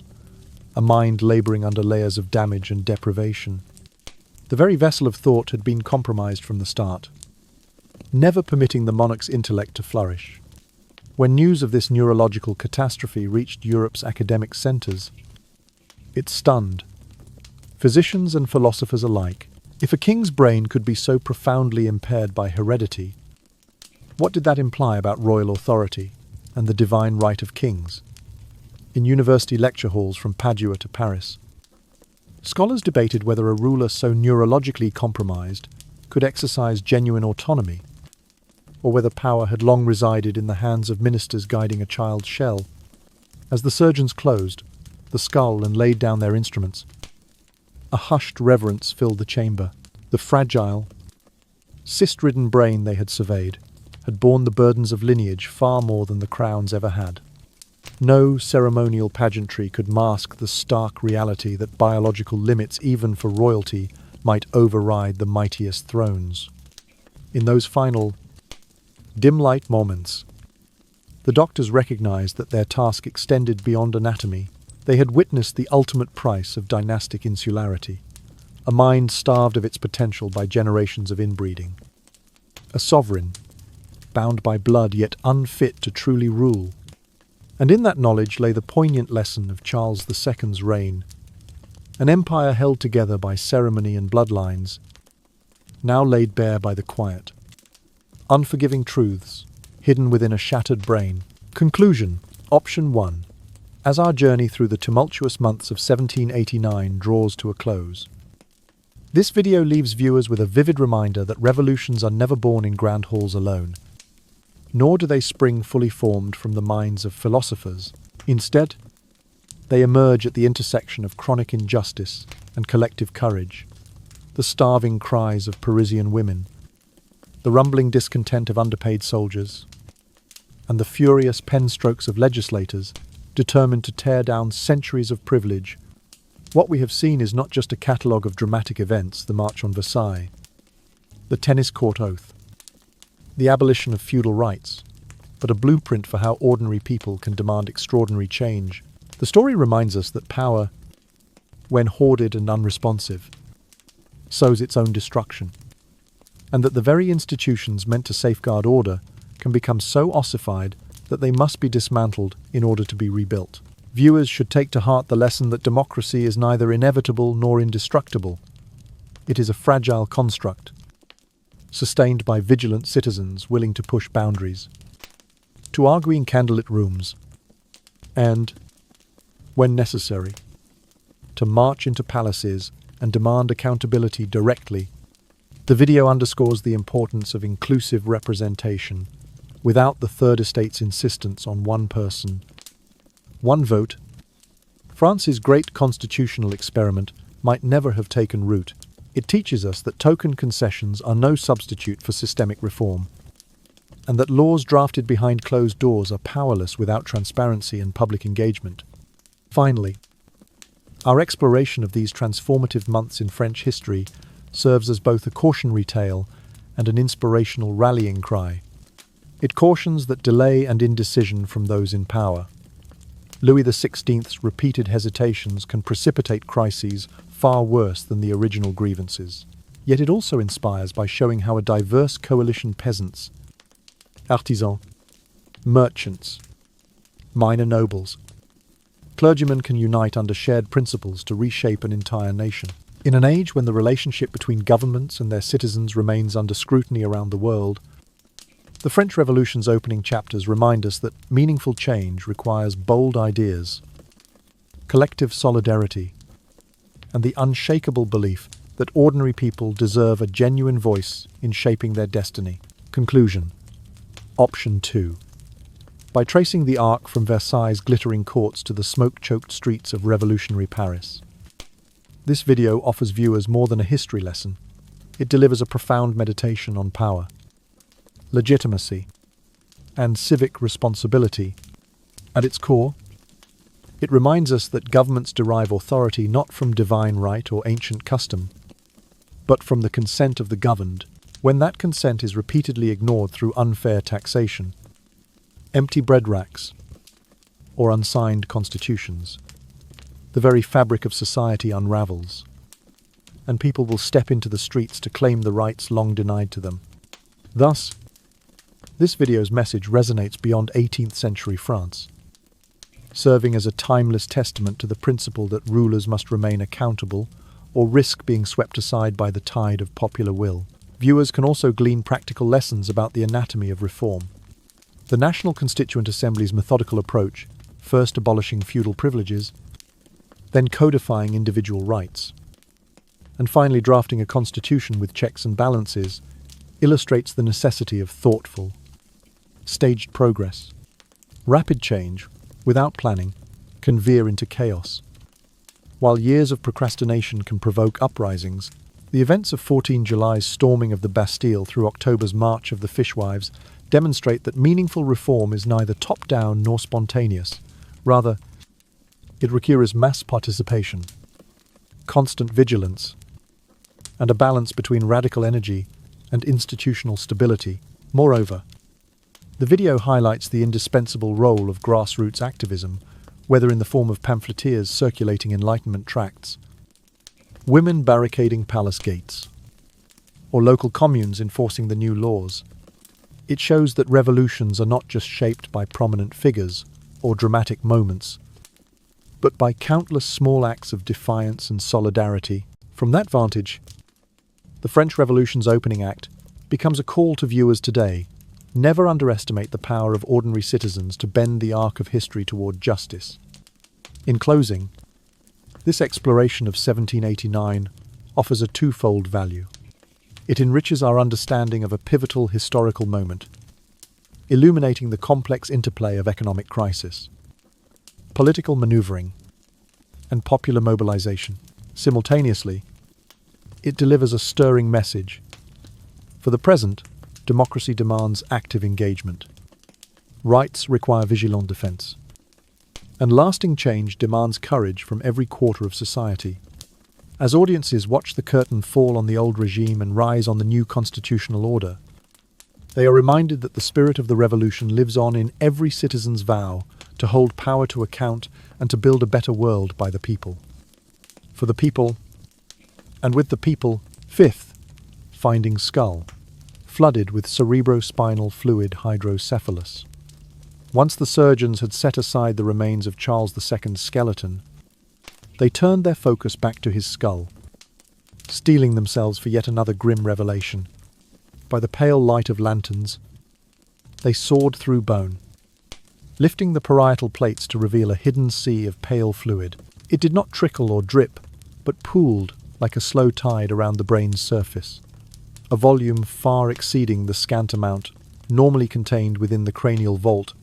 a mind labouring under layers of damage and deprivation. The very vessel of thought had been compromised from the start, never permitting the monarch's intellect to flourish. When news of this neurological catastrophe reached Europe's academic centres, it stunned physicians and philosophers alike. If a king's brain could be so profoundly impaired by heredity, what did that imply about royal authority and the divine right of kings? In university lecture halls from Padua to Paris, scholars debated whether a ruler so neurologically compromised could exercise genuine autonomy, or whether power had long resided in the hands of ministers guiding a child's shell. As the surgeons closed the skull and laid down their instruments, a hushed reverence filled the chamber. The fragile, cyst-ridden brain they had surveyed had borne the burdens of lineage far more than the crowns ever had. No ceremonial pageantry could mask the stark reality that biological limits, even for royalty, might override the mightiest thrones. In those final, dim-light moments, the doctors recognized that their task extended beyond anatomy. They had witnessed the ultimate price of dynastic insularity, a mind starved of its potential by generations of inbreeding. A sovereign, bound by blood yet unfit to truly rule. And in that knowledge lay the poignant lesson of Charles II's reign, an empire held together by ceremony and bloodlines, now laid bare by the quiet, unforgiving truths hidden within a shattered brain. Conclusion. Option 1. As our journey through the tumultuous months of 1789 draws to a close, this video leaves viewers with a vivid reminder that revolutions are never born in grand halls alone, nor do they spring fully formed from the minds of philosophers. Instead, they emerge at the intersection of chronic injustice and collective courage, the starving cries of Parisian women, the rumbling discontent of underpaid soldiers, and the furious pen strokes of legislators determined to tear down centuries of privilege. What we have seen is not just a catalogue of dramatic events, the March on Versailles, the tennis court oath, the abolition of feudal rights, but a blueprint for how ordinary people can demand extraordinary change. The story reminds us that power, when hoarded and unresponsive, sows its own destruction, and that the very institutions meant to safeguard order can become so ossified that they must be dismantled in order to be rebuilt. Viewers should take to heart the lesson that democracy is neither inevitable nor indestructible. It is a fragile construct, sustained by vigilant citizens willing to push boundaries, to argue in candlelit rooms, and, when necessary, to march into palaces and demand accountability directly. The video underscores the importance of inclusive representation, without the Third Estate's insistence on one person, one vote. France's great constitutional experiment might never have taken root. It teaches us that token concessions are no substitute for systemic reform, and that laws drafted behind closed doors are powerless without transparency and public engagement. Finally, our exploration of these transformative months in French history serves as both a cautionary tale and an inspirational rallying cry. It cautions that delay and indecision from those in power, Louis XVI's repeated hesitations, can precipitate crises far worse than the original grievances. Yet it also inspires by showing how a diverse coalition peasants, artisans, merchants, minor nobles, clergymen can unite under shared principles to reshape an entire nation. In an age when the relationship between governments and their citizens remains under scrutiny around the world, the French Revolution's opening chapters remind us that meaningful change requires bold ideas, collective solidarity, and the unshakable belief that ordinary people deserve a genuine voice in shaping their destiny. Conclusion. Option 2. By tracing the arc from Versailles' glittering courts to the smoke-choked streets of revolutionary Paris, this video offers viewers more than a history lesson. It delivers a profound meditation on power, legitimacy, and civic responsibility. At its core, it reminds us that governments derive authority not from divine right or ancient custom, but from the consent of the governed. When that consent is repeatedly ignored through unfair taxation, empty bread racks, or unsigned constitutions, the very fabric of society unravels, and people will step into the streets to claim the rights long denied to them. Thus, this video's message resonates beyond 18th century France, serving as a timeless testament to the principle that rulers must remain accountable or risk being swept aside by the tide of popular will. Viewers can also glean practical lessons about the anatomy of reform. The National Constituent Assembly's methodical approach, first abolishing feudal privileges, then codifying individual rights, and finally drafting a constitution with checks and balances, illustrates the necessity of thoughtful, staged progress. Rapid change, without planning, can veer into chaos. While years of procrastination can provoke uprisings, the events of 14 July's storming of the Bastille through October's March of the Fishwives demonstrate that meaningful reform is neither top-down nor spontaneous. Rather, it requires mass participation, constant vigilance, and a balance between radical energy and institutional stability. Moreover, the video highlights the indispensable role of grassroots activism, whether in the form of pamphleteers circulating Enlightenment tracts, women barricading palace gates, or local communes enforcing the new laws. It shows that revolutions are not just shaped by prominent figures, or dramatic moments, but by countless small acts of defiance and solidarity. From that vantage, the French Revolution's opening act becomes a call to viewers today. Never underestimate the power of ordinary citizens to bend the arc of history toward justice. In closing, this exploration of 1789 offers a twofold value. It enriches our understanding of a pivotal historical moment, illuminating the complex interplay of economic crisis, political maneuvering, and popular mobilization. Simultaneously, it delivers a stirring message. For the present, democracy demands active engagement. Rights require vigilant defense. And lasting change demands courage from every quarter of society. As audiences watch the curtain fall on the old regime and rise on the new constitutional order, they are reminded that the spirit of the revolution lives on in every citizen's vow to hold power to account and to build a better world by the people. For the people, and with the people. Fifth, finding skull, flooded with cerebrospinal fluid hydrocephalus. Once the surgeons had set aside the remains of Charles II's skeleton, they turned their focus back to his skull, steeling themselves for yet another grim revelation. By the pale light of lanterns, they sawed through bone, lifting the parietal plates to reveal a hidden sea of pale fluid. It did not trickle or drip, but pooled like a slow tide around the brain's surface, a volume far exceeding the scant amount normally contained within the cranial vault.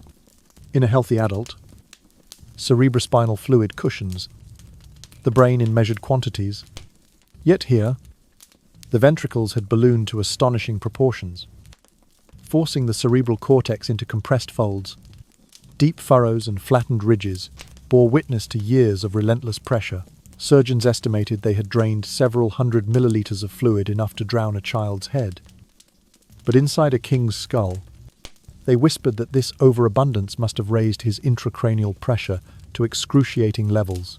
In a healthy adult, cerebrospinal fluid cushions the brain in measured quantities. Yet here, the ventricles had ballooned to astonishing proportions, forcing the cerebral cortex into compressed folds. Deep furrows and flattened ridges bore witness to years of relentless pressure. Surgeons estimated they had drained several hundred milliliters of fluid, enough to drown a child's head. But inside a king's skull, they whispered that this overabundance must have raised his intracranial pressure to excruciating levels,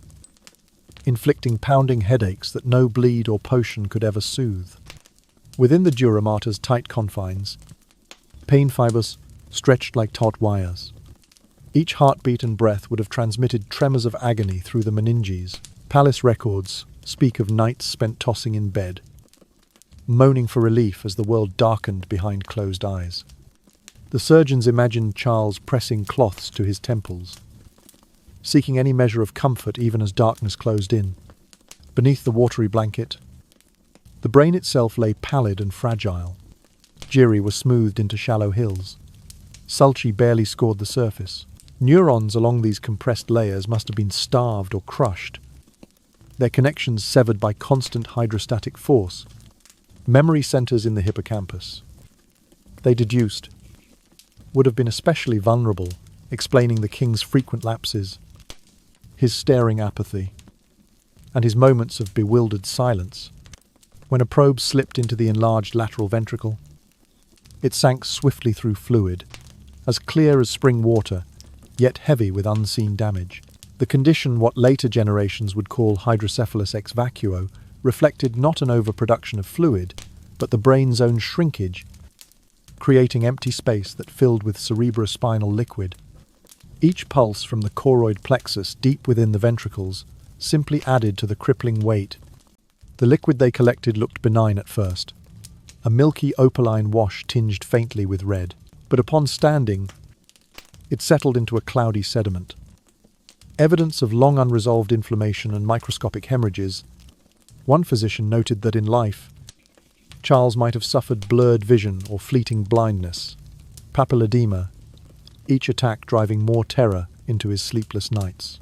inflicting pounding headaches that no bleed or potion could ever soothe. Within the dura mater's tight confines, pain fibers stretched like taut wires. Each heartbeat and breath would have transmitted tremors of agony through the meninges. Palace records speak of nights spent tossing in bed, moaning for relief as the world darkened behind closed eyes. The surgeons imagined Charles pressing cloths to his temples, seeking any measure of comfort even as darkness closed in. Beneath the watery blanket, the brain itself lay pallid and fragile. Dreamy was smoothed into shallow hills. Sulci barely scored the surface. Neurons along these compressed layers must have been starved or crushed, their connections severed by constant hydrostatic force. Memory centers in the hippocampus, they deduced, would have been especially vulnerable, explaining the king's frequent lapses, his staring apathy, and his moments of bewildered silence. When a probe slipped into the enlarged lateral ventricle, it sank swiftly through fluid, as clear as spring water, yet heavy with unseen damage. The condition, what later generations would call hydrocephalus ex vacuo, reflected not an overproduction of fluid, but the brain's own shrinkage, creating empty space that filled with cerebrospinal liquid. Each pulse from the choroid plexus deep within the ventricles simply added to the crippling weight. The liquid they collected looked benign at first, a milky opaline wash tinged faintly with red, but upon standing, it settled into a cloudy sediment. Evidence of long unresolved inflammation and microscopic hemorrhages. One physician noted that in life, Charles might have suffered blurred vision or fleeting blindness, papilledema, each attack driving more terror into his sleepless nights.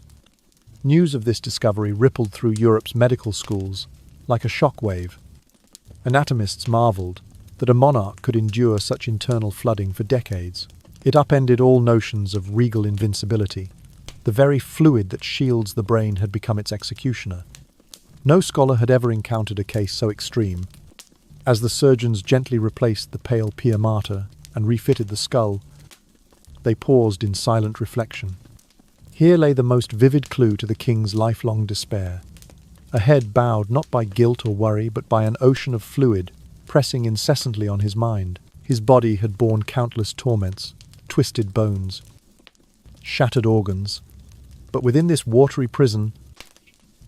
News of this discovery rippled through Europe's medical schools like a shockwave. Anatomists marveled that a monarch could endure such internal flooding for decades. It upended all notions of regal invincibility. The very fluid that shields the brain had become its executioner. No scholar had ever encountered a case so extreme. As the surgeons gently replaced the pale pia mater and refitted the skull, they paused in silent reflection. Here lay the most vivid clue to the king's lifelong despair. A head bowed not by guilt or worry, but by an ocean of fluid pressing incessantly on his mind. His body had borne countless torments, twisted bones, shattered organs. But within this watery prison,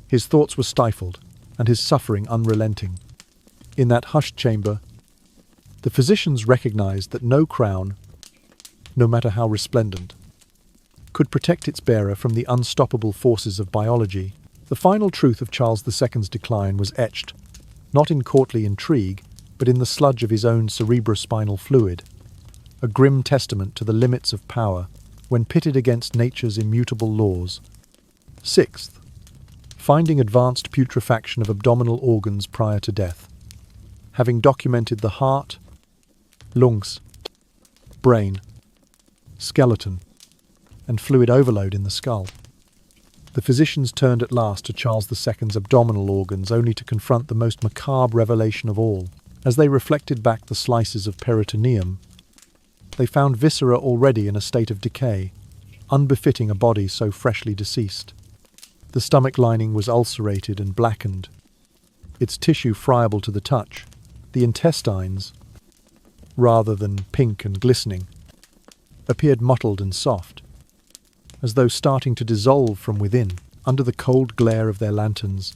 his thoughts were stifled and his suffering unrelenting. In that hushed chamber, the physicians recognized that no crown, no matter how resplendent, could protect its bearer from the unstoppable forces of biology. The final truth of Charles II's decline was etched, not in courtly intrigue, but in the sludge of his own cerebrospinal fluid, a grim testament to the limits of power when pitted against nature's immutable laws. Sixth, finding advanced putrefaction of abdominal organs prior to death. Having documented the heart, lungs, brain, skeleton, and fluid overload in the skull, the physicians turned at last to Charles II's abdominal organs, only to confront the most macabre revelation of all. As they reflected back the slices of peritoneum, they found viscera already in a state of decay, unbefitting a body so freshly deceased. The stomach lining was ulcerated and blackened, its tissue friable to the touch. The intestines, rather than pink and glistening, appeared mottled and soft, as though starting to dissolve from within. Under the cold glare of their lanterns,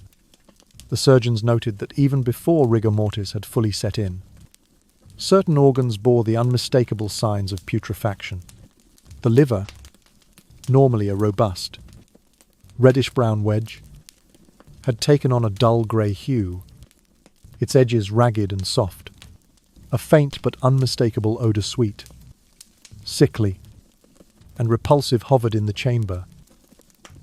the surgeons noted that even before rigor mortis had fully set in, certain organs bore the unmistakable signs of putrefaction. The liver, normally a robust, reddish-brown wedge, had taken on a dull grey hue, its edges ragged and soft, a faint but unmistakable odour sweet, sickly, and repulsive hovered in the chamber,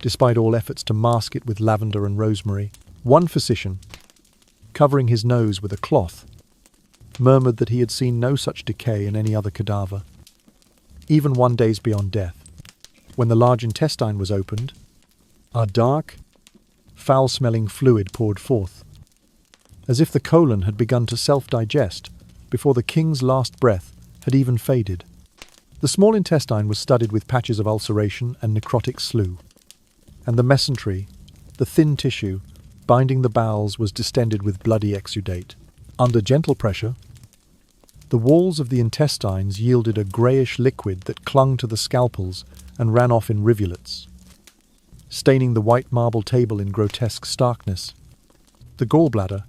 despite all efforts to mask it with lavender and rosemary. One physician, covering his nose with a cloth, murmured that he had seen no such decay in any other cadaver. Even 1 day beyond death, when the large intestine was opened, a dark, foul-smelling fluid poured forth, as if the colon had begun to self-digest before the king's last breath had even faded. The small intestine was studded with patches of ulceration and necrotic slough, and the mesentery, the thin tissue binding the bowels, was distended with bloody exudate. Under gentle pressure, the walls of the intestines yielded a greyish liquid that clung to the scalpels and ran off in rivulets, staining the white marble table in grotesque starkness. The gallbladder,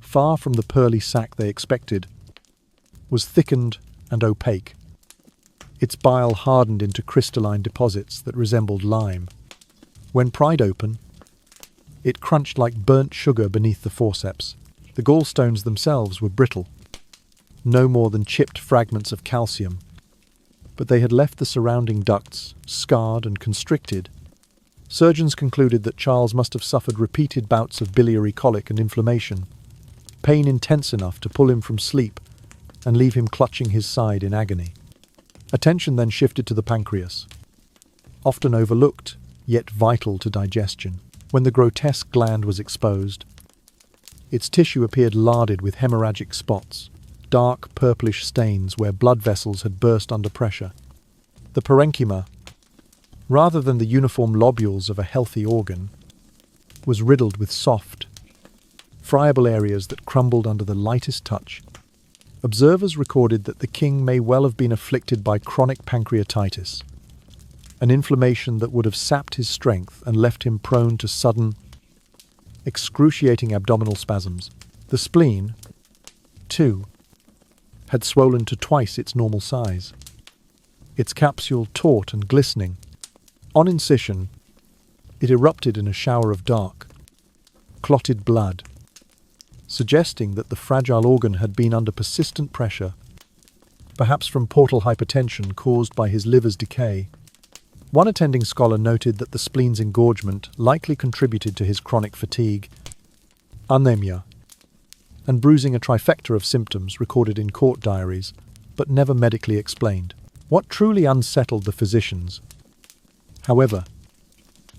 far from the pearly sac they expected, was thickened and opaque. Its bile hardened into crystalline deposits that resembled lime. When pried open, it crunched like burnt sugar beneath the forceps. The gallstones themselves were brittle, no more than chipped fragments of calcium, but they had left the surrounding ducts scarred and constricted. Surgeons concluded that Charles must have suffered repeated bouts of biliary colic and inflammation, pain intense enough to pull him from sleep and leave him clutching his side in agony. Attention then shifted to the pancreas, often overlooked, yet vital to digestion. When the grotesque gland was exposed, its tissue appeared larded with hemorrhagic spots, dark purplish stains where blood vessels had burst under pressure. The parenchyma, rather than the uniform lobules of a healthy organ, was riddled with soft, friable areas that crumbled under the lightest touch. Observers recorded that the king may well have been afflicted by chronic pancreatitis, an inflammation that would have sapped his strength and left him prone to sudden, excruciating abdominal spasms. The spleen, too, had swollen to twice its normal size, its capsule taut and glistening. On incision, it erupted in a shower of dark, clotted blood, suggesting that the fragile organ had been under persistent pressure, perhaps from portal hypertension caused by his liver's decay. One attending scholar noted that the spleen's engorgement likely contributed to his chronic fatigue, anemia, and bruising, a trifecta of symptoms recorded in court diaries, but never medically explained. What truly unsettled the physicians, however,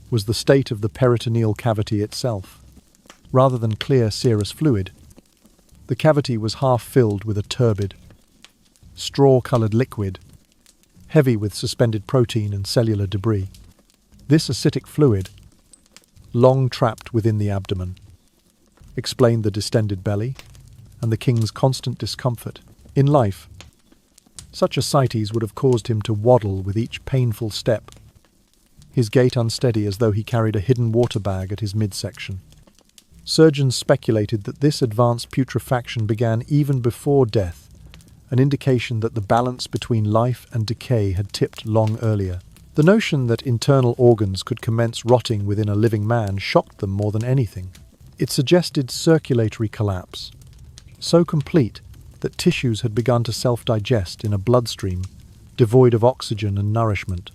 was the state of the peritoneal cavity itself. Rather than clear serous fluid, the cavity was half filled with a turbid, straw-coloured liquid, heavy with suspended protein and cellular debris. This acidic fluid, long trapped within the abdomen, explained the distended belly and the king's constant discomfort. In life, Such ascites would have caused him to waddle with each painful step, his gait unsteady as though he carried a hidden water bag at his midsection. Surgeons speculated that this advanced putrefaction began even before death, an indication that the balance between life and decay had tipped long earlier. The notion that internal organs could commence rotting within a living man shocked them more than anything. It suggested circulatory collapse, so complete that tissues had begun to self-digest in a bloodstream devoid of oxygen and nourishment.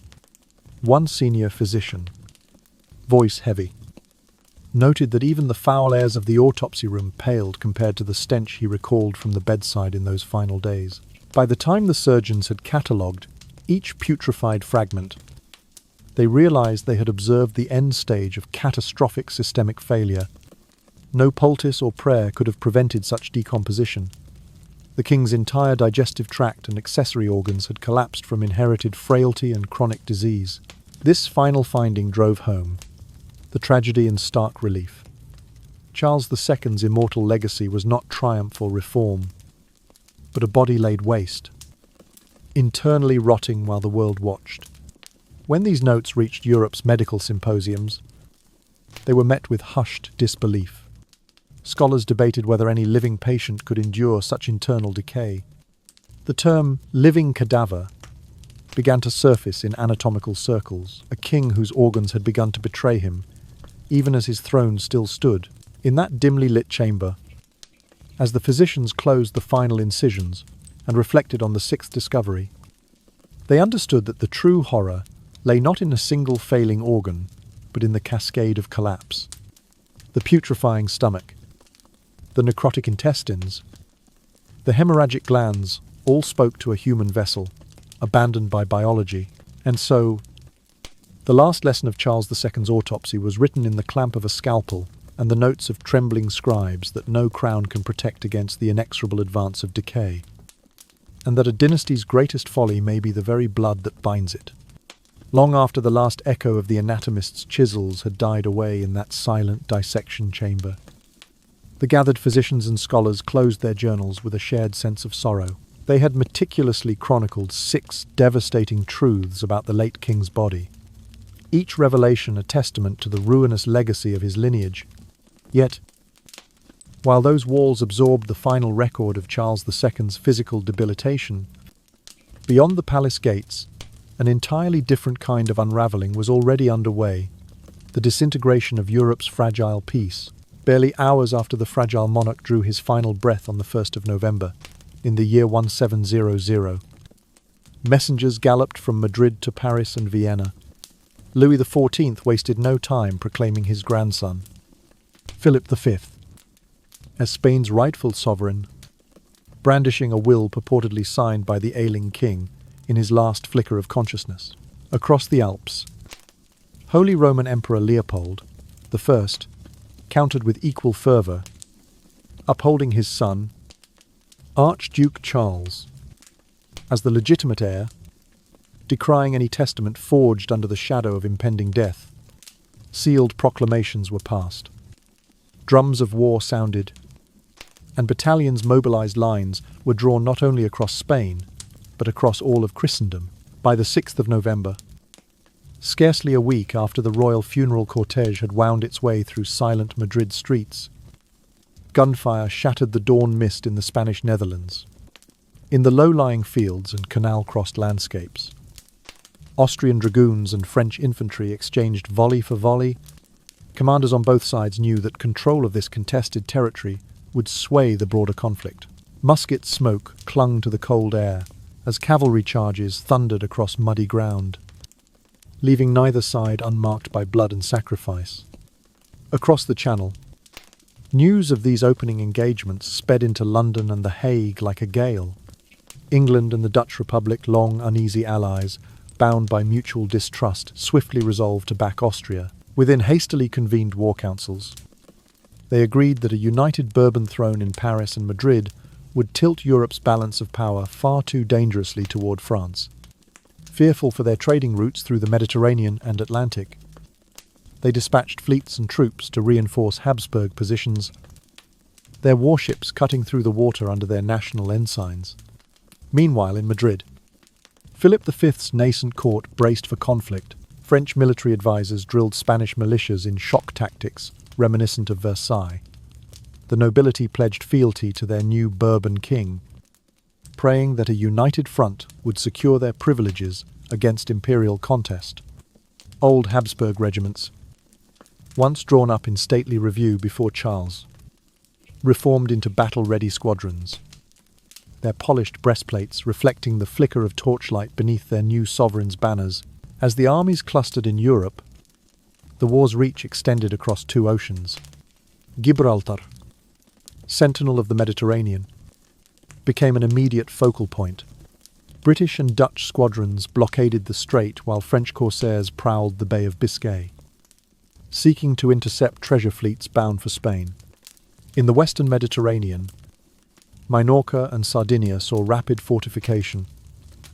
One senior physician, voice heavy, noted that even the foul airs of the autopsy room paled compared to the stench he recalled from the bedside in those final days. By the time the surgeons had catalogued each putrefied fragment, they realized they had observed the end stage of catastrophic systemic failure. No poultice or prayer could have prevented such decomposition. The king's entire digestive tract and accessory organs had collapsed from inherited frailty and chronic disease. This final finding drove home the tragedy in stark relief. Charles II's immortal legacy was not triumph or reform, but a body laid waste, internally rotting while the world watched. When these notes reached Europe's medical symposiums, they were met with hushed disbelief. Scholars debated whether any living patient could endure such internal decay. The term living cadaver began to surface in anatomical circles, a king whose organs had begun to betray him, even as his throne still stood. In that dimly lit chamber, as the physicians closed the final incisions and reflected on the sixth discovery, they understood that the true horror lay not in a single failing organ, but in the cascade of collapse. The putrefying stomach, the necrotic intestines, the hemorrhagic glands all spoke to a human vessel, abandoned by biology. And so, the last lesson of Charles II's autopsy was written in the clamp of a scalpel and the notes of trembling scribes that no crown can protect against the inexorable advance of decay, and that a dynasty's greatest folly may be the very blood that binds it. Long after the last echo of the anatomist's chisels had died away in that silent dissection chamber, the gathered physicians and scholars closed their journals with a shared sense of sorrow. They had meticulously chronicled 6 devastating truths about the late king's body, each revelation a testament to the ruinous legacy of his lineage. Yet, while those walls absorbed the final record of Charles II's physical debilitation, beyond the palace gates, an entirely different kind of unravelling was already underway, the disintegration of Europe's fragile peace. Barely hours after the fragile monarch drew his final breath on the 1st of November, in the year 1700, messengers galloped from Madrid to Paris and Vienna. Louis XIV wasted no time proclaiming his grandson, Philip V, as Spain's rightful sovereign, brandishing a will purportedly signed by the ailing king in his last flicker of consciousness. Across the Alps, Holy Roman Emperor Leopold I countered with equal fervour, upholding his son, Archduke Charles, as the legitimate heir, decrying any testament forged under the shadow of impending death. Sealed proclamations were passed. Drums of war sounded, and battalions' mobilized lines were drawn not only across Spain, but across all of Christendom. By the 6th of November, scarcely a week after the royal funeral cortege had wound its way through silent Madrid streets, gunfire shattered the dawn mist in the Spanish Netherlands. In the low-lying fields and canal-crossed landscapes, Austrian dragoons and French infantry exchanged volley for volley. Commanders on both sides knew that control of this contested territory would sway the broader conflict. Musket smoke clung to the cold air as cavalry charges thundered across muddy ground, leaving neither side unmarked by blood and sacrifice. Across the Channel, news of these opening engagements sped into London and The Hague like a gale. England and the Dutch Republic, long uneasy allies, bound by mutual distrust, swiftly resolved to back Austria. Within hastily convened war councils, they agreed that a united Bourbon throne in Paris and Madrid would tilt Europe's balance of power far too dangerously toward France. Fearful for their trading routes through the Mediterranean and Atlantic, they dispatched fleets and troops to reinforce Habsburg positions, their warships cutting through the water under their national ensigns. Meanwhile, in Madrid, Philip V's nascent court braced for conflict. French military advisors drilled Spanish militias in shock tactics reminiscent of Versailles. The nobility pledged fealty to their new Bourbon king, praying that a united front would secure their privileges against imperial contest. Old Habsburg regiments, once drawn up in stately review before Charles, reformed into battle-ready squadrons, their polished breastplates reflecting the flicker of torchlight beneath their new sovereign's banners. As the armies clustered in Europe, the war's reach extended across two oceans. Gibraltar, sentinel of the Mediterranean, became an immediate focal point. British and Dutch squadrons blockaded the strait while French corsairs prowled the Bay of Biscay, seeking to intercept treasure fleets bound for Spain. In the western Mediterranean, Minorca and Sardinia saw rapid fortification.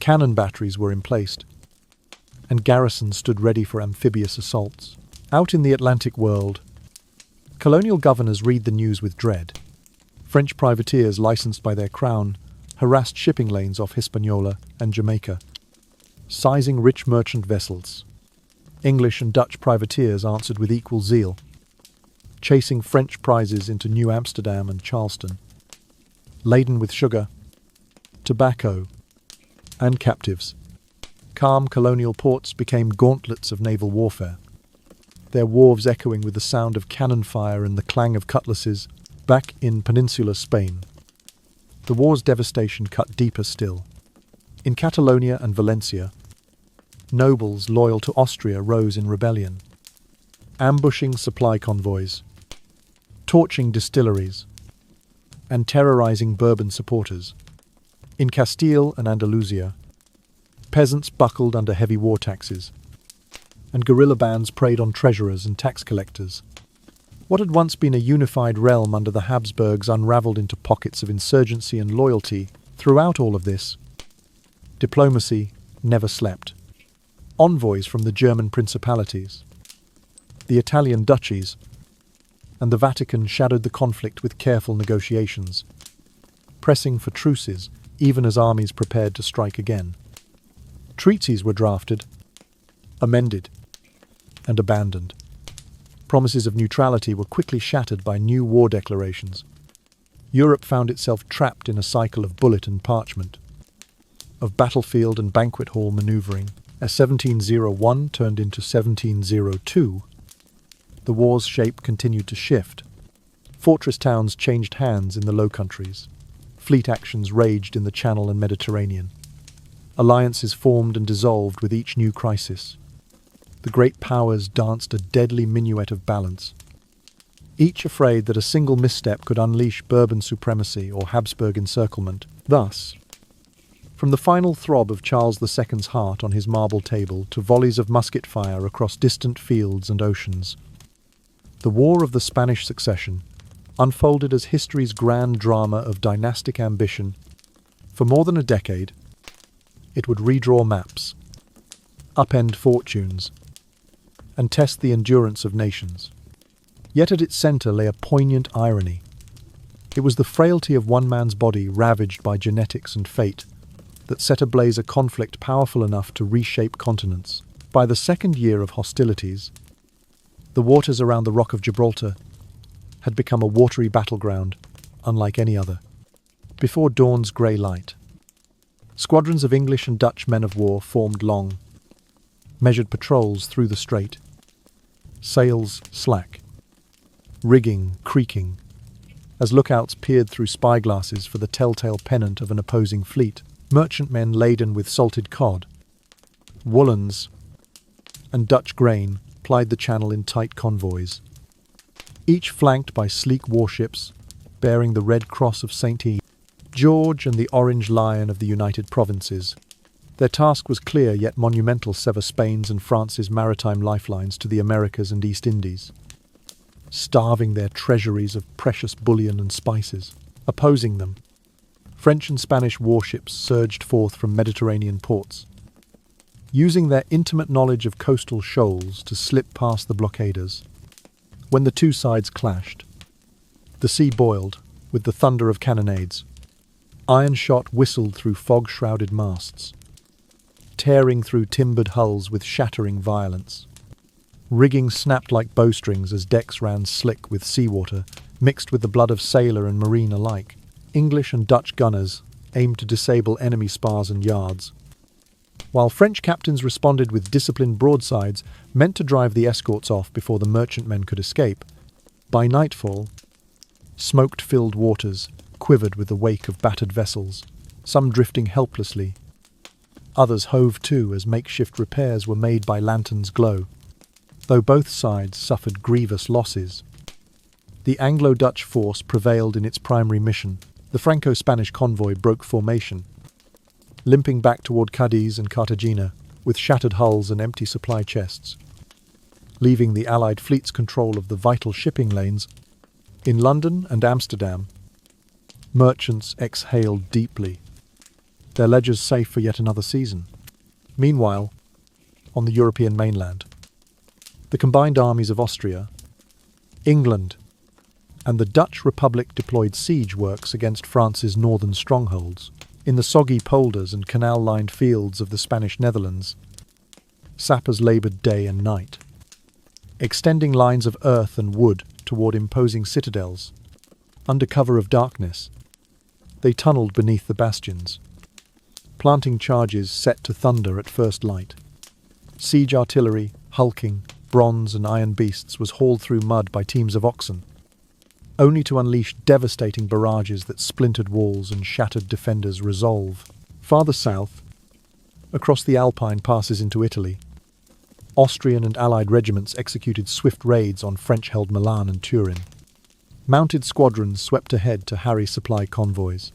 Cannon batteries were emplaced, and garrisons stood ready for amphibious assaults. Out in the Atlantic world, colonial governors read the news with dread. French privateers licensed by their crown harassed shipping lanes off Hispaniola and Jamaica, seizing rich merchant vessels. English and Dutch privateers answered with equal zeal, chasing French prizes into New Amsterdam and Charleston, laden with sugar, tobacco, and captives. Calm colonial ports became gauntlets of naval warfare, their wharves echoing with the sound of cannon fire and the clang of cutlasses. Back in peninsular Spain, the war's devastation cut deeper still. In Catalonia and Valencia, nobles loyal to Austria rose in rebellion, ambushing supply convoys, torching distilleries, and terrorizing Bourbon supporters. In Castile and Andalusia, peasants buckled under heavy war taxes, and guerrilla bands preyed on treasurers and tax collectors. What had once been a unified realm under the Habsburgs unraveled into pockets of insurgency and loyalty. Throughout all of this, diplomacy never slept. Envoys from the German principalities, the Italian duchies, and the Vatican shadowed the conflict with careful negotiations, pressing for truces even as armies prepared to strike again. Treaties were drafted, amended, and abandoned. Promises of neutrality were quickly shattered by new war declarations. Europe found itself trapped in a cycle of bullet and parchment, of battlefield and banquet hall maneuvering. As 1701 turned into 1702, the war's shape continued to shift. Fortress towns changed hands in the Low Countries. Fleet actions raged in the Channel and Mediterranean. Alliances formed and dissolved with each new crisis. The great powers danced a deadly minuet of balance, each afraid that a single misstep could unleash Bourbon supremacy or Habsburg encirclement. Thus, from the final throb of Charles II's heart on his marble table to volleys of musket fire across distant fields and oceans, the War of the Spanish Succession unfolded as history's grand drama of dynastic ambition. For more than a decade, it would redraw maps, upend fortunes, and test the endurance of nations. Yet at its center lay a poignant irony. It was the frailty of one man's body ravaged by genetics and fate that set ablaze a conflict powerful enough to reshape continents. By the second year of hostilities, the waters around the Rock of Gibraltar had become a watery battleground unlike any other. Before dawn's grey light, squadrons of English and Dutch men of war formed long, measured patrols through the strait, sails slack, rigging creaking, as lookouts peered through spyglasses for the telltale pennant of an opposing fleet. Merchantmen laden with salted cod, woolens, and Dutch grain plied the channel in tight convoys, each flanked by sleek warships bearing the Red Cross of St. George and the Orange Lion of the United Provinces. Their task was clear yet monumental: sever Spain's and France's maritime lifelines to the Americas and East Indies, starving their treasuries of precious bullion and spices. Opposing them, French and Spanish warships surged forth from Mediterranean ports, using their intimate knowledge of coastal shoals to slip past the blockaders. When the two sides clashed, the sea boiled with the thunder of cannonades. Iron shot whistled through fog-shrouded masts, tearing through timbered hulls with shattering violence. Rigging snapped like bowstrings as decks ran slick with seawater, mixed with the blood of sailor and marine alike. English and Dutch gunners aimed to disable enemy spars and yards, while French captains responded with disciplined broadsides meant to drive the escorts off before the merchantmen could escape. By nightfall, smoke-filled waters quivered with the wake of battered vessels, some drifting helplessly. Others hove to as makeshift repairs were made by lanterns' glow, though both sides suffered grievous losses. The Anglo-Dutch force prevailed in its primary mission. The Franco-Spanish convoy broke formation, limping back toward Cadiz and Cartagena with shattered hulls and empty supply chests, leaving the Allied fleet's control of the vital shipping lanes. In London and Amsterdam, merchants exhaled deeply, their ledgers safe for yet another season. Meanwhile, on the European mainland, the combined armies of Austria, England, and the Dutch Republic deployed siege works against France's northern strongholds. In the soggy polders and canal-lined fields of the Spanish Netherlands, sappers laboured day and night, extending lines of earth and wood toward imposing citadels. Under cover of darkness, they tunnelled beneath the bastions, planting charges set to thunder at first light. Siege artillery, hulking, bronze and iron beasts was hauled through mud by teams of oxen, only to unleash devastating barrages that splintered walls and shattered defenders' resolve. Farther south, across the Alpine passes into Italy, Austrian and Allied regiments executed swift raids on French-held Milan and Turin. Mounted squadrons swept ahead to harry supply convoys,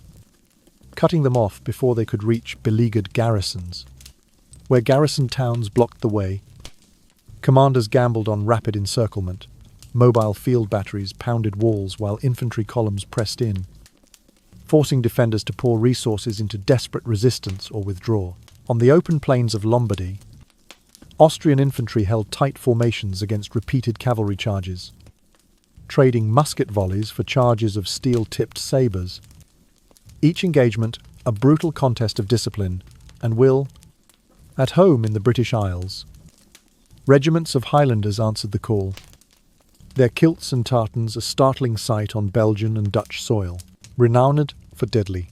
cutting them off before they could reach beleaguered garrisons. Where garrison towns blocked the way, commanders gambled on rapid encirclement. Mobile field batteries pounded walls while infantry columns pressed in, forcing defenders to pour resources into desperate resistance or withdraw. On the open plains of Lombardy, Austrian infantry held tight formations against repeated cavalry charges, trading musket volleys for charges of steel-tipped sabres. Each engagement a brutal contest of discipline and will. At home in the British Isles, regiments of Highlanders answered the call, their kilts and tartans a startling sight on Belgian and Dutch soil, renowned for deadly,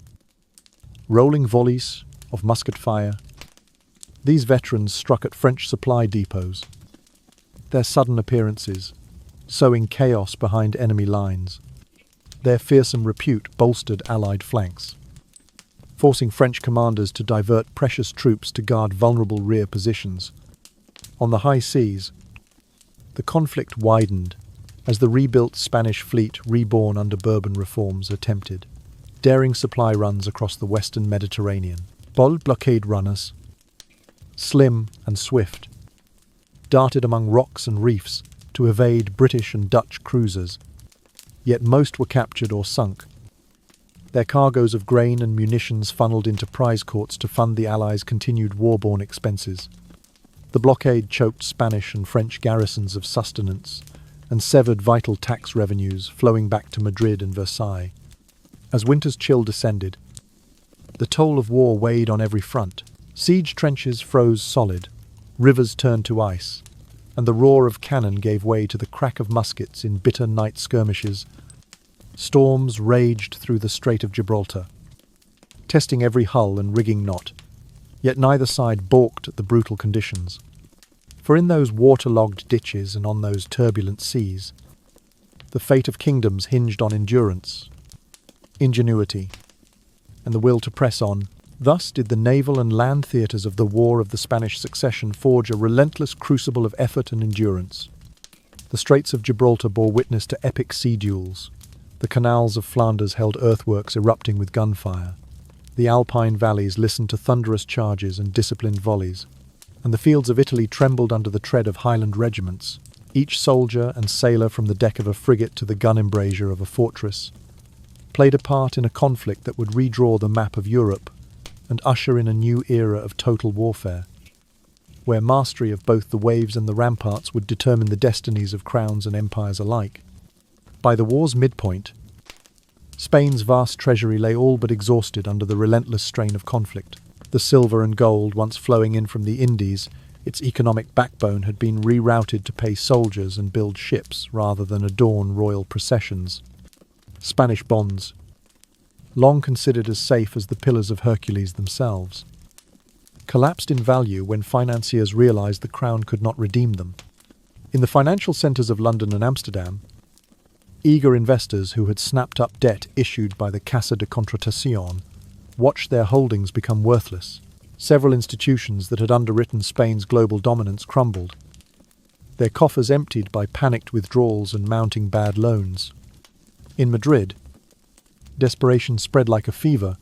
rolling volleys of musket fire. These veterans struck at French supply depots, their sudden appearances sowing chaos behind enemy lines. Their fearsome repute bolstered Allied flanks, forcing French commanders to divert precious troops to guard vulnerable rear positions. On the high seas, the conflict widened as the rebuilt Spanish fleet, reborn under Bourbon reforms, attempted daring supply runs across the western Mediterranean. Bold blockade runners, slim and swift, darted among rocks and reefs to evade British and Dutch cruisers, yet most were captured or sunk. Their cargoes of grain and munitions funneled into prize courts to fund the Allies' continued war-borne expenses. The blockade choked Spanish and French garrisons of sustenance and severed vital tax revenues flowing back to Madrid and Versailles. As winter's chill descended, the toll of war weighed on every front. Siege trenches froze solid, rivers turned to ice, and the roar of cannon gave way to the crack of muskets in bitter night skirmishes. Storms raged through the Strait of Gibraltar, testing every hull and rigging knot, yet neither side balked at the brutal conditions. For in those waterlogged ditches and on those turbulent seas, the fate of kingdoms hinged on endurance, ingenuity, and the will to press on. Thus did the naval and land theatres of the War of the Spanish Succession forge a relentless crucible of effort and endurance. The Straits of Gibraltar bore witness to epic sea duels. The canals of Flanders held earthworks erupting with gunfire. The Alpine valleys listened to thunderous charges and disciplined volleys, and the fields of Italy trembled under the tread of Highland regiments. Each soldier and sailor, from the deck of a frigate to the gun embrasure of a fortress, played a part in a conflict that would redraw the map of Europe and usher in a new era of total warfare, where mastery of both the waves and the ramparts would determine the destinies of crowns and empires alike. By the war's midpoint, Spain's vast treasury lay all but exhausted under the relentless strain of conflict. The silver and gold once flowing in from the Indies, its economic backbone had been rerouted to pay soldiers and build ships rather than adorn royal processions. Spanish bonds, long considered as safe as the Pillars of Hercules themselves, collapsed in value when financiers realized the crown could not redeem them. In the financial centers of London and Amsterdam, eager investors who had snapped up debt issued by the Casa de Contratación watched their holdings become worthless. Several institutions that had underwritten Spain's global dominance crumbled, their coffers emptied by panicked withdrawals and mounting bad loans. In Madrid, desperation spread like a fever.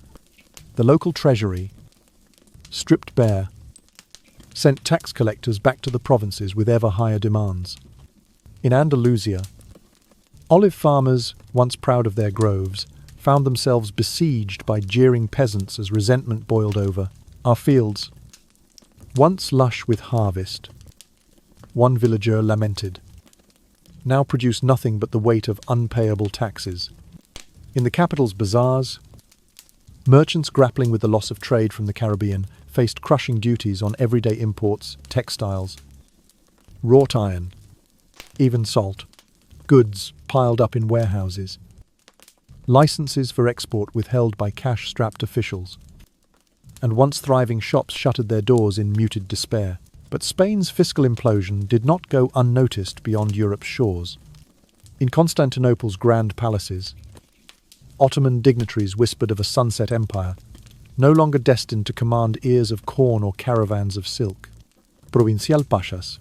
The local treasury, stripped bare, sent tax collectors back to the provinces with ever higher demands. In Andalusia, olive farmers, once proud of their groves, found themselves besieged by jeering peasants as resentment boiled over. Our fields, once lush with harvest, one villager lamented, now produce nothing but the weight of unpayable taxes. In the capital's bazaars, merchants grappling with the loss of trade from the Caribbean faced crushing duties on everyday imports, textiles, wrought iron, even salt, goods piled up in warehouses, licenses for export withheld by cash-strapped officials, and once thriving shops shuttered their doors in muted despair. But Spain's fiscal implosion did not go unnoticed beyond Europe's shores. In Constantinople's grand palaces, Ottoman dignitaries whispered of a sunset empire, no longer destined to command ears of corn or caravans of silk. Provincial pashas,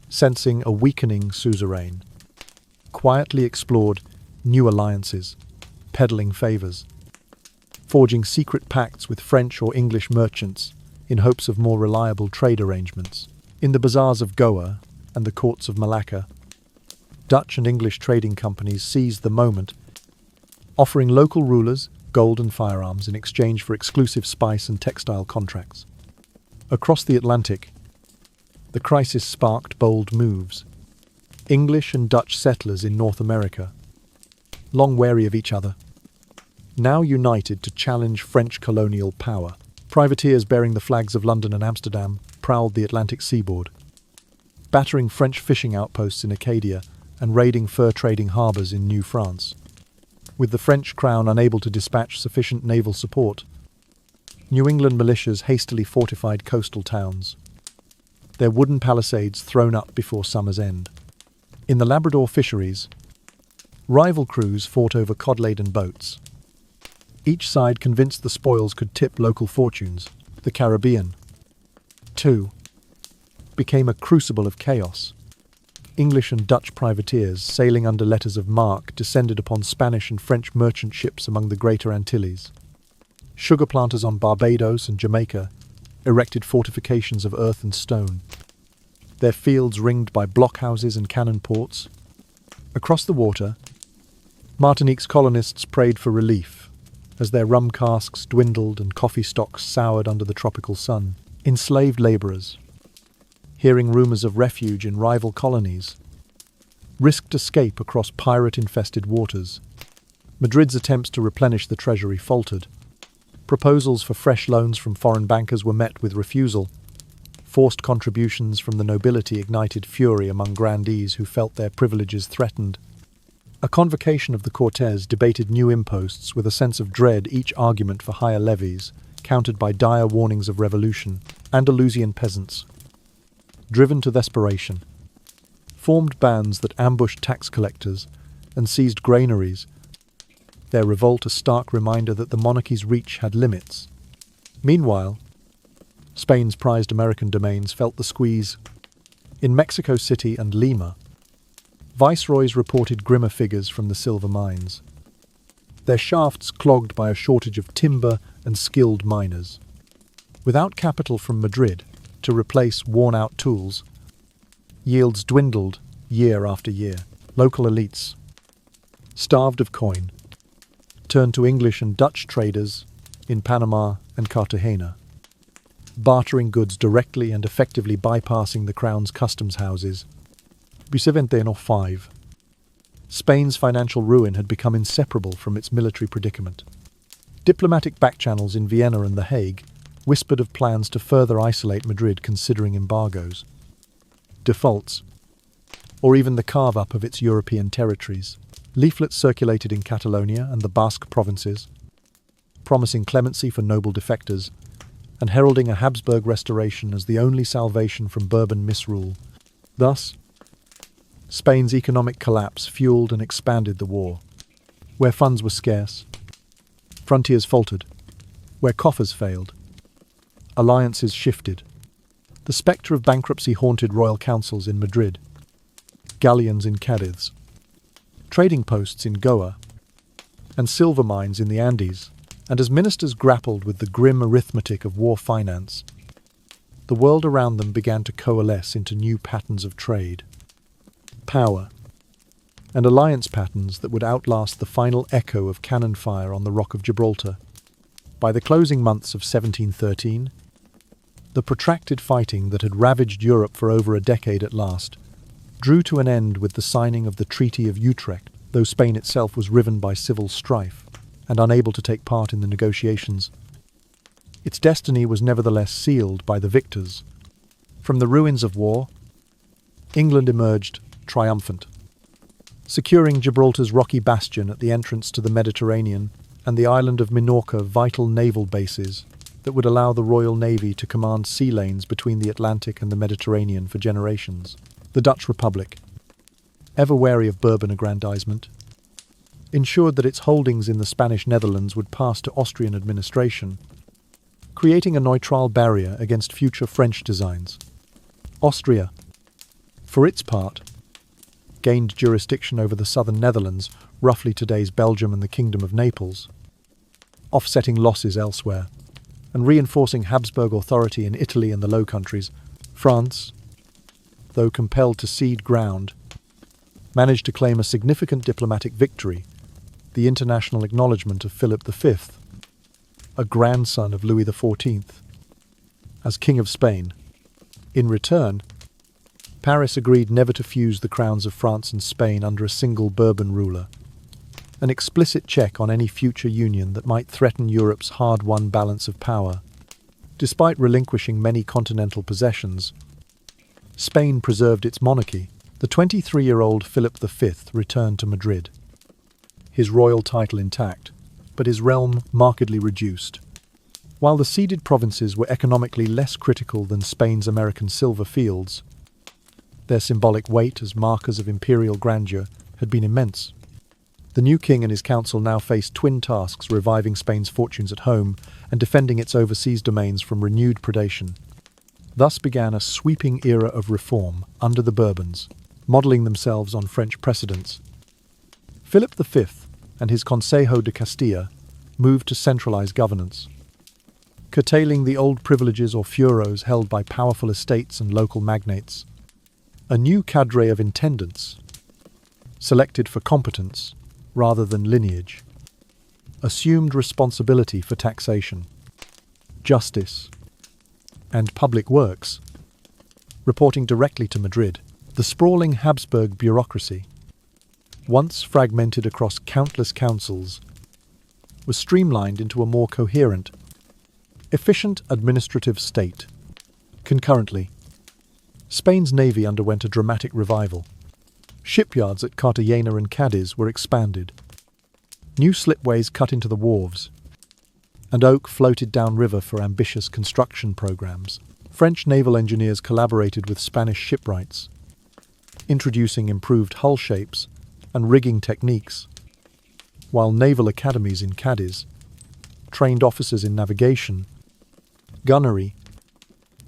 sensing a weakening suzerain, quietly explored new alliances, peddling favours, forging secret pacts with French or English merchants in hopes of more reliable trade arrangements. In the bazaars of Goa and the courts of Malacca, Dutch and English trading companies seized the moment, offering local rulers gold and firearms in exchange for exclusive spice and textile contracts. Across the Atlantic, the crisis sparked bold moves. English and Dutch settlers in North America, long wary of each other, now united to challenge French colonial power. Privateers bearing the flags of London and Amsterdam prowled the Atlantic seaboard, battering French fishing outposts in Acadia and raiding fur-trading harbours in New France. With the French crown unable to dispatch sufficient naval support, New England militias hastily fortified coastal towns, their wooden palisades thrown up before summer's end. In the Labrador fisheries, rival crews fought over cod-laden boats, each side convinced the spoils could tip local fortunes. The Caribbean, too, became a crucible of chaos. English and Dutch privateers sailing under letters of marque descended upon Spanish and French merchant ships among the Greater Antilles. Sugar planters on Barbados and Jamaica erected fortifications of earth and stone, their fields ringed by blockhouses and cannon ports. Across the water, Martinique's colonists prayed for relief, as their rum casks dwindled and coffee stocks soured under the tropical sun. Enslaved labourers, hearing rumours of refuge in rival colonies, risked escape across pirate-infested waters. Madrid's attempts to replenish the treasury faltered. Proposals for fresh loans from foreign bankers were met with refusal. Forced contributions from the nobility ignited fury among grandees who felt their privileges threatened. A convocation of the Cortes debated new imposts with a sense of dread, each argument for higher levies, countered by dire warnings of revolution. Andalusian peasants, driven to desperation, formed bands that ambushed tax collectors and seized granaries, their revolt a stark reminder that the monarchy's reach had limits. Meanwhile, Spain's prized American domains felt the squeeze. In Mexico City and Lima, viceroys reported grimmer figures from the silver mines, their shafts clogged by a shortage of timber and skilled miners. Without capital from Madrid to replace worn-out tools, yields dwindled year after year. Local elites, starved of coin, turned to English and Dutch traders in Panama and Cartagena, bartering goods directly and effectively bypassing the crown's customs houses. (1705). Spain's financial ruin had become inseparable from its military predicament. Diplomatic backchannels in Vienna and The Hague whispered of plans to further isolate Madrid considering embargoes, defaults, or even the carve-up of its European territories. Leaflets circulated in Catalonia and the Basque provinces, promising clemency for noble defectors and heralding a Habsburg restoration as the only salvation from Bourbon misrule. Thus, Spain's economic collapse fueled and expanded the war. Where funds were scarce, frontiers faltered. Where coffers failed, alliances shifted. The spectre of bankruptcy haunted royal councils in Madrid, galleons in Cadiz, trading posts in Goa, and silver mines in the Andes. And as ministers grappled with the grim arithmetic of war finance, the world around them began to coalesce into new patterns of trade, power, and alliance patterns that would outlast the final echo of cannon fire on the Rock of Gibraltar. By the closing months of 1713, the protracted fighting that had ravaged Europe for over a decade at last drew to an end with the signing of the Treaty of Utrecht, though Spain itself was riven by civil strife and unable to take part in the negotiations. Its destiny was nevertheless sealed by the victors. From the ruins of war, England emerged triumphant, securing Gibraltar's rocky bastion at the entrance to the Mediterranean and the island of Minorca vital naval bases that would allow the Royal Navy to command sea lanes between the Atlantic and the Mediterranean for generations. The Dutch Republic, ever wary of Bourbon aggrandizement, ensured that its holdings in the Spanish Netherlands would pass to Austrian administration, creating a neutral barrier against future French designs. Austria, for its part, gained jurisdiction over the southern Netherlands, roughly today's Belgium and the Kingdom of Naples, offsetting losses elsewhere, and reinforcing Habsburg authority in Italy and the Low Countries. France, though compelled to cede ground, managed to claim a significant diplomatic victory, the international acknowledgement of Philip V, a grandson of Louis XIV, as King of Spain. In return, Paris agreed never to fuse the crowns of France and Spain under a single Bourbon ruler, an explicit check on any future union that might threaten Europe's hard-won balance of power. Despite relinquishing many continental possessions, Spain preserved its monarchy. The 23-year-old Philip V returned to Madrid, his royal title intact, but his realm markedly reduced. While the ceded provinces were economically less critical than Spain's American silver fields, their symbolic weight as markers of imperial grandeur had been immense. The new king and his council now faced twin tasks: reviving Spain's fortunes at home and defending its overseas domains from renewed predation. Thus began a sweeping era of reform under the Bourbons, modelling themselves on French precedents. Philip V and his Consejo de Castilla moved to centralize governance, curtailing the old privileges or fueros held by powerful estates and local magnates. A new cadre of intendants, selected for competence rather than lineage, assumed responsibility for taxation, justice, and public works, reporting directly to Madrid. The sprawling Habsburg bureaucracy, once fragmented across countless councils, was streamlined into a more coherent, efficient administrative state. Concurrently, Spain's navy underwent a dramatic revival. Shipyards at Cartagena and Cadiz were expanded. New slipways cut into the wharves, and oak floated downriver for ambitious construction programs. French naval engineers collaborated with Spanish shipwrights, introducing improved hull shapes and rigging techniques, while naval academies in Cadiz trained officers in navigation, gunnery,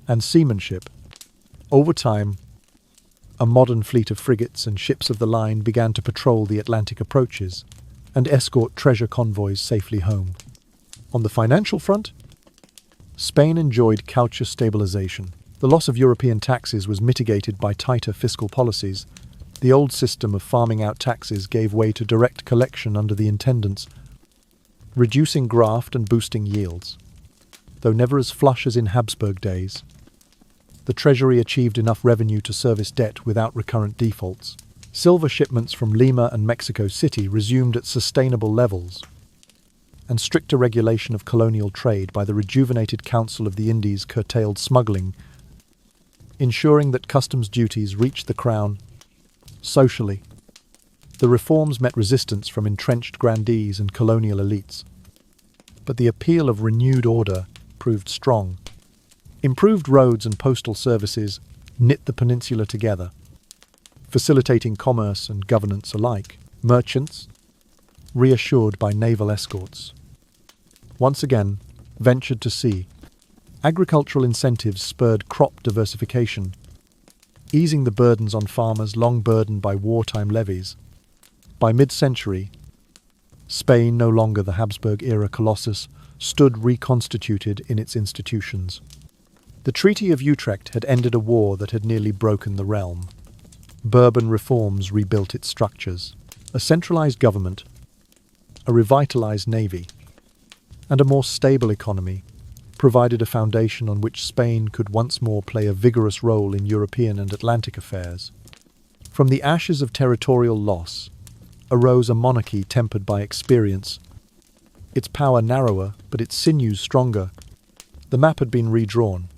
and seamanship. Over time, a modern fleet of frigates and ships of the line began to patrol the Atlantic approaches and escort treasure convoys safely home. On the financial front, Spain enjoyed culture stabilization. The loss of European taxes was mitigated by tighter fiscal policies. The old system of farming out taxes gave way to direct collection under the intendants, reducing graft and boosting yields. Though never as flush as in Habsburg days, the treasury achieved enough revenue to service debt without recurrent defaults. Silver shipments from Lima and Mexico City resumed at sustainable levels, and stricter regulation of colonial trade by the rejuvenated Council of the Indies curtailed smuggling, ensuring that customs duties reached the crown. Socially, the reforms met resistance from entrenched grandees and colonial elites. But the appeal of renewed order proved strong. Improved roads and postal services knit the peninsula together, facilitating commerce and governance alike. Merchants, reassured by naval escorts, once again ventured to sea. Agricultural incentives spurred crop diversification, easing the burdens on farmers long burdened by wartime levies. By mid-century, Spain, no longer the Habsburg-era colossus, stood reconstituted in its institutions. The Treaty of Utrecht had ended a war that had nearly broken the realm. Bourbon reforms rebuilt its structures. A centralized government, a revitalized navy, and a more stable economy provided a foundation on which Spain could once more play a vigorous role in European and Atlantic affairs. From the ashes of territorial loss arose a monarchy tempered by experience, its power narrower but its sinews stronger. The map had been redrawn.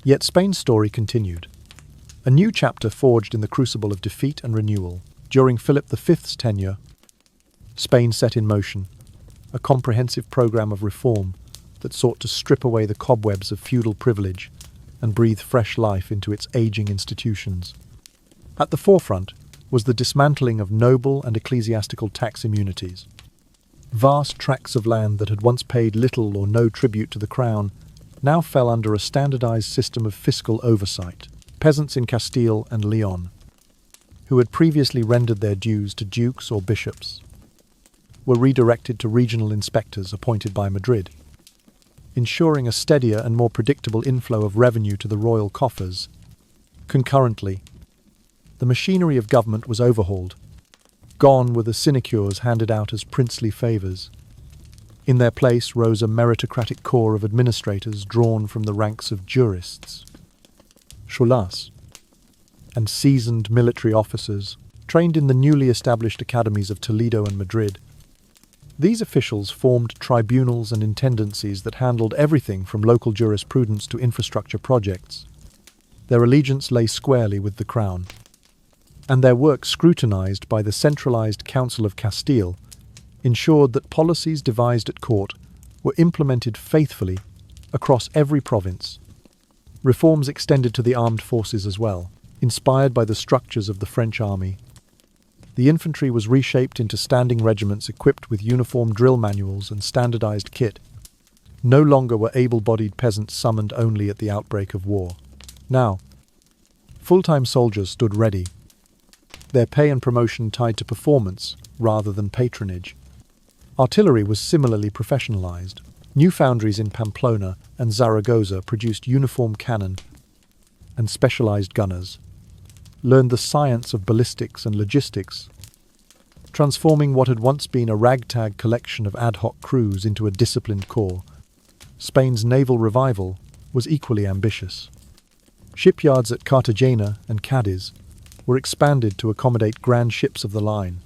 Yet Spain's story continued. A new chapter forged in the crucible of defeat and renewal. During Philip V's tenure, Spain set in motion a comprehensive program of reform that sought to strip away the cobwebs of feudal privilege and breathe fresh life into its aging institutions. At the forefront was the dismantling of noble and ecclesiastical tax immunities. Vast tracts of land that had once paid little or no tribute to the crown now fell under a standardized system of fiscal oversight. Peasants in Castile and Leon, who had previously rendered their dues to dukes or bishops, were redirected to regional inspectors appointed by Madrid, ensuring a steadier and more predictable inflow of revenue to the royal coffers. Concurrently, the machinery of government was overhauled. Gone were the sinecures handed out as princely favours. In their place rose a meritocratic corps of administrators drawn from the ranks of jurists, choulas, and seasoned military officers trained in the newly established academies of Toledo and Madrid. These officials formed tribunals and intendancies that handled everything from local jurisprudence to infrastructure projects. Their allegiance lay squarely with the crown, and their work, scrutinized by the centralized Council of Castile, ensured that policies devised at court were implemented faithfully across every province. Reforms extended to the armed forces as well, inspired by the structures of the French army. The infantry was reshaped into standing regiments equipped with uniform drill manuals and standardized kit. No longer were able-bodied peasants summoned only at the outbreak of war. Now, full-time soldiers stood ready, their pay and promotion tied to performance rather than patronage. Artillery was similarly professionalized. New foundries in Pamplona and Zaragoza produced uniform cannon, and specialized gunners learned the science of ballistics and logistics, transforming what had once been a ragtag collection of ad hoc crews into a disciplined corps. Spain's naval revival was equally ambitious. Shipyards at Cartagena and Cadiz were expanded to accommodate grand ships of the line.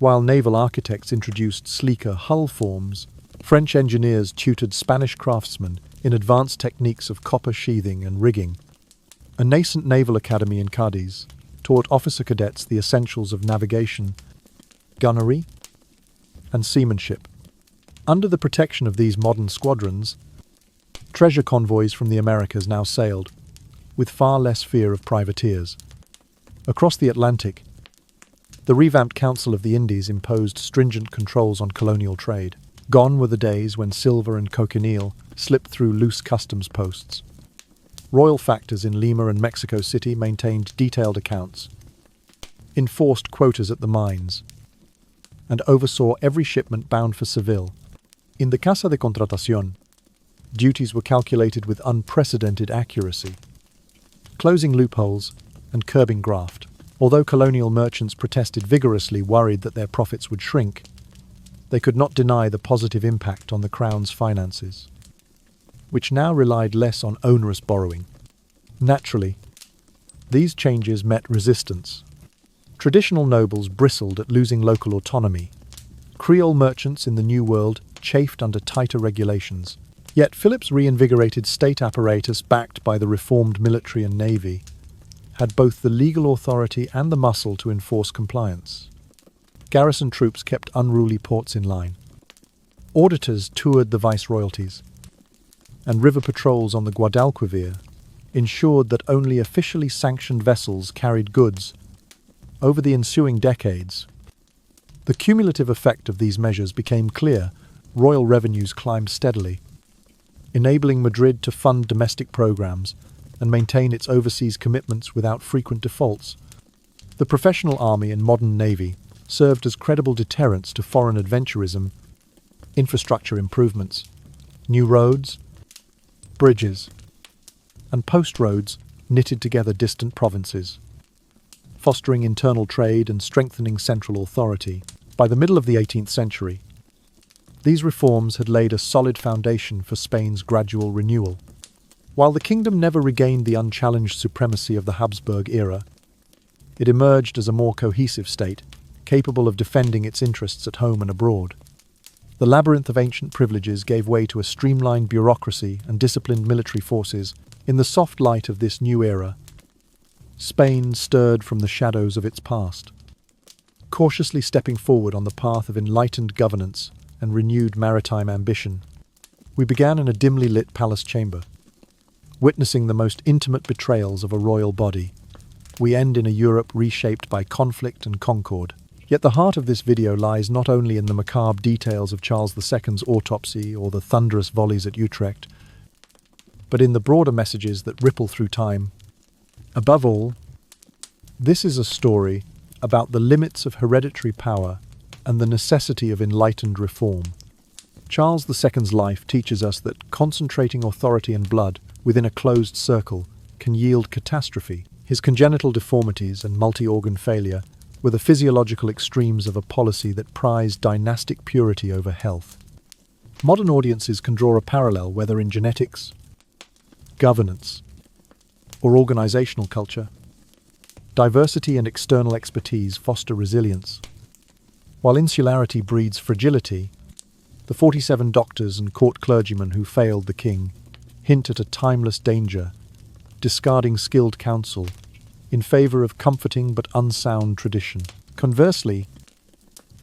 While naval architects introduced sleeker hull forms, French engineers tutored Spanish craftsmen in advanced techniques of copper sheathing and rigging. A nascent naval academy in Cadiz taught officer cadets the essentials of navigation, gunnery, and seamanship. Under the protection of these modern squadrons, treasure convoys from the Americas now sailed, with far less fear of privateers. Across the Atlantic, the revamped Council of the Indies imposed stringent controls on colonial trade. Gone were the days when silver and cochineal slipped through loose customs posts. Royal factors in Lima and Mexico City maintained detailed accounts, enforced quotas at the mines, and oversaw every shipment bound for Seville. In the Casa de Contratación, duties were calculated with unprecedented accuracy, closing loopholes and curbing graft. Although colonial merchants protested vigorously, worried that their profits would shrink, they could not deny the positive impact on the crown's finances, which now relied less on onerous borrowing. Naturally, these changes met resistance. Traditional nobles bristled at losing local autonomy, Creole merchants in the New World chafed under tighter regulations. Yet Philip's reinvigorated state apparatus, backed by the reformed military and navy, had both the legal authority and the muscle to enforce compliance. Garrison troops kept unruly ports in line. Auditors toured the viceroyalties, and river patrols on the Guadalquivir ensured that only officially sanctioned vessels carried goods. Over the ensuing decades, the cumulative effect of these measures became clear. Royal revenues climbed steadily, enabling Madrid to fund domestic programs and maintain its overseas commitments without frequent defaults. The professional army and modern navy served as credible deterrents to foreign adventurism. Infrastructure improvements, new roads, bridges, and post roads knitted together distant provinces, fostering internal trade and strengthening central authority. By the middle of the 18th century, these reforms had laid a solid foundation for Spain's gradual renewal. While the kingdom never regained the unchallenged supremacy of the Habsburg era, it emerged as a more cohesive state, capable of defending its interests at home and abroad. The labyrinth of ancient privileges gave way to a streamlined bureaucracy and disciplined military forces. In the soft light of this new era, Spain stirred from the shadows of its past, cautiously stepping forward on the path of enlightened governance and renewed maritime ambition. We began in a dimly lit palace chamber, witnessing the most intimate betrayals of a royal body. We end in a Europe reshaped by conflict and concord. Yet the heart of this video lies not only in the macabre details of Charles II's autopsy or the thunderous volleys at Utrecht, but in the broader messages that ripple through time. Above all, this is a story about the limits of hereditary power and the necessity of enlightened reform. Charles II's life teaches us that concentrating authority and blood within a closed circle can yield catastrophe. His congenital deformities and multi-organ failure were the physiological extremes of a policy that prized dynastic purity over health. Modern audiences can draw a parallel, whether in genetics, governance, or organizational culture. Diversity and external expertise foster resilience. While insularity breeds fragility, the 47 doctors and court clergymen who failed the king hint at a timeless danger, discarding skilled counsel in favor of comforting but unsound tradition. Conversely,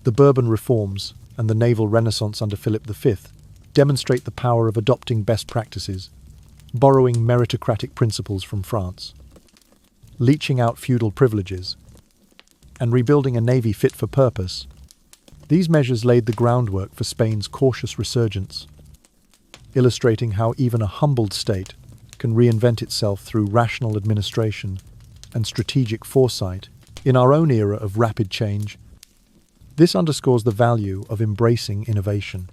the Bourbon reforms and the naval renaissance under Philip V demonstrate the power of adopting best practices, borrowing meritocratic principles from France, leeching out feudal privileges, and rebuilding a navy fit for purpose. These measures laid the groundwork for Spain's cautious resurgence, illustrating how even a humbled state can reinvent itself through rational administration and strategic foresight. In our own era of rapid change, this underscores the value of embracing innovation,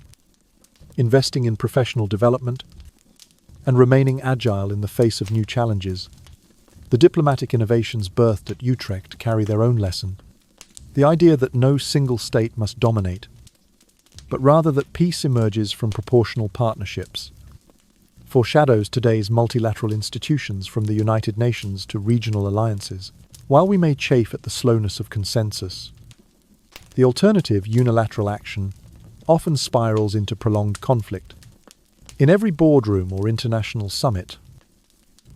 investing in professional development, and remaining agile in the face of new challenges. The diplomatic innovations birthed at Utrecht carry their own lesson. The idea that no single state must dominate, but rather that peace emerges from proportional partnerships, foreshadows today's multilateral institutions, from the United Nations to regional alliances. While we may chafe at the slowness of consensus, the alternative, unilateral action, often spirals into prolonged conflict. In every boardroom or international summit,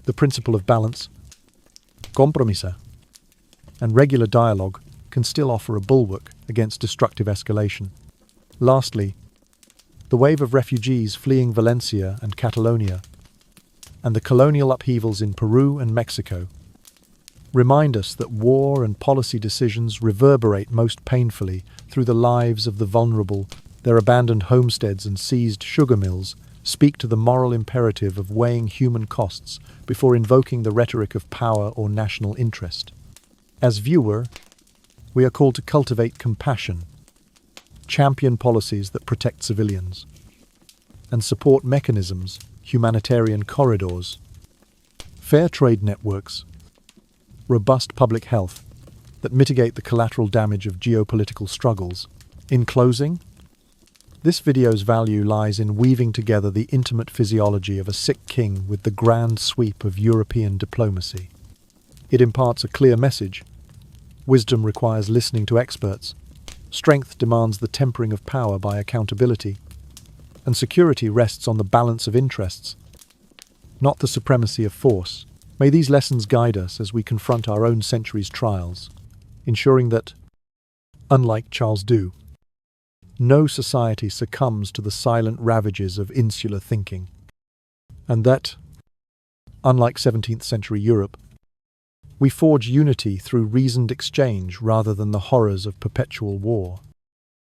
the principle of balance, compromiso, and regular dialogue can still offer a bulwark against destructive escalation. Lastly, the wave of refugees fleeing Valencia and Catalonia, and the colonial upheavals in Peru and Mexico, remind us that war and policy decisions reverberate most painfully through the lives of the vulnerable. Their abandoned homesteads and seized sugar mills speak to the moral imperative of weighing human costs before invoking the rhetoric of power or national interest. As viewer, we are called to cultivate compassion, champion policies that protect civilians, and support mechanisms, humanitarian corridors, fair trade networks, robust public health that mitigate the collateral damage of geopolitical struggles. In closing, this video's value lies in weaving together the intimate physiology of a sick king with the grand sweep of European diplomacy. It imparts a clear message: wisdom requires listening to experts, Strength demands the tempering of power by accountability, and security rests on the balance of interests, not the supremacy of force. May these lessons guide us as we confront our own century's trials, ensuring that, unlike Charles II, no society succumbs to the silent ravages of insular thinking, and that, unlike 17th century Europe, we forge unity through reasoned exchange rather than the horrors of perpetual war.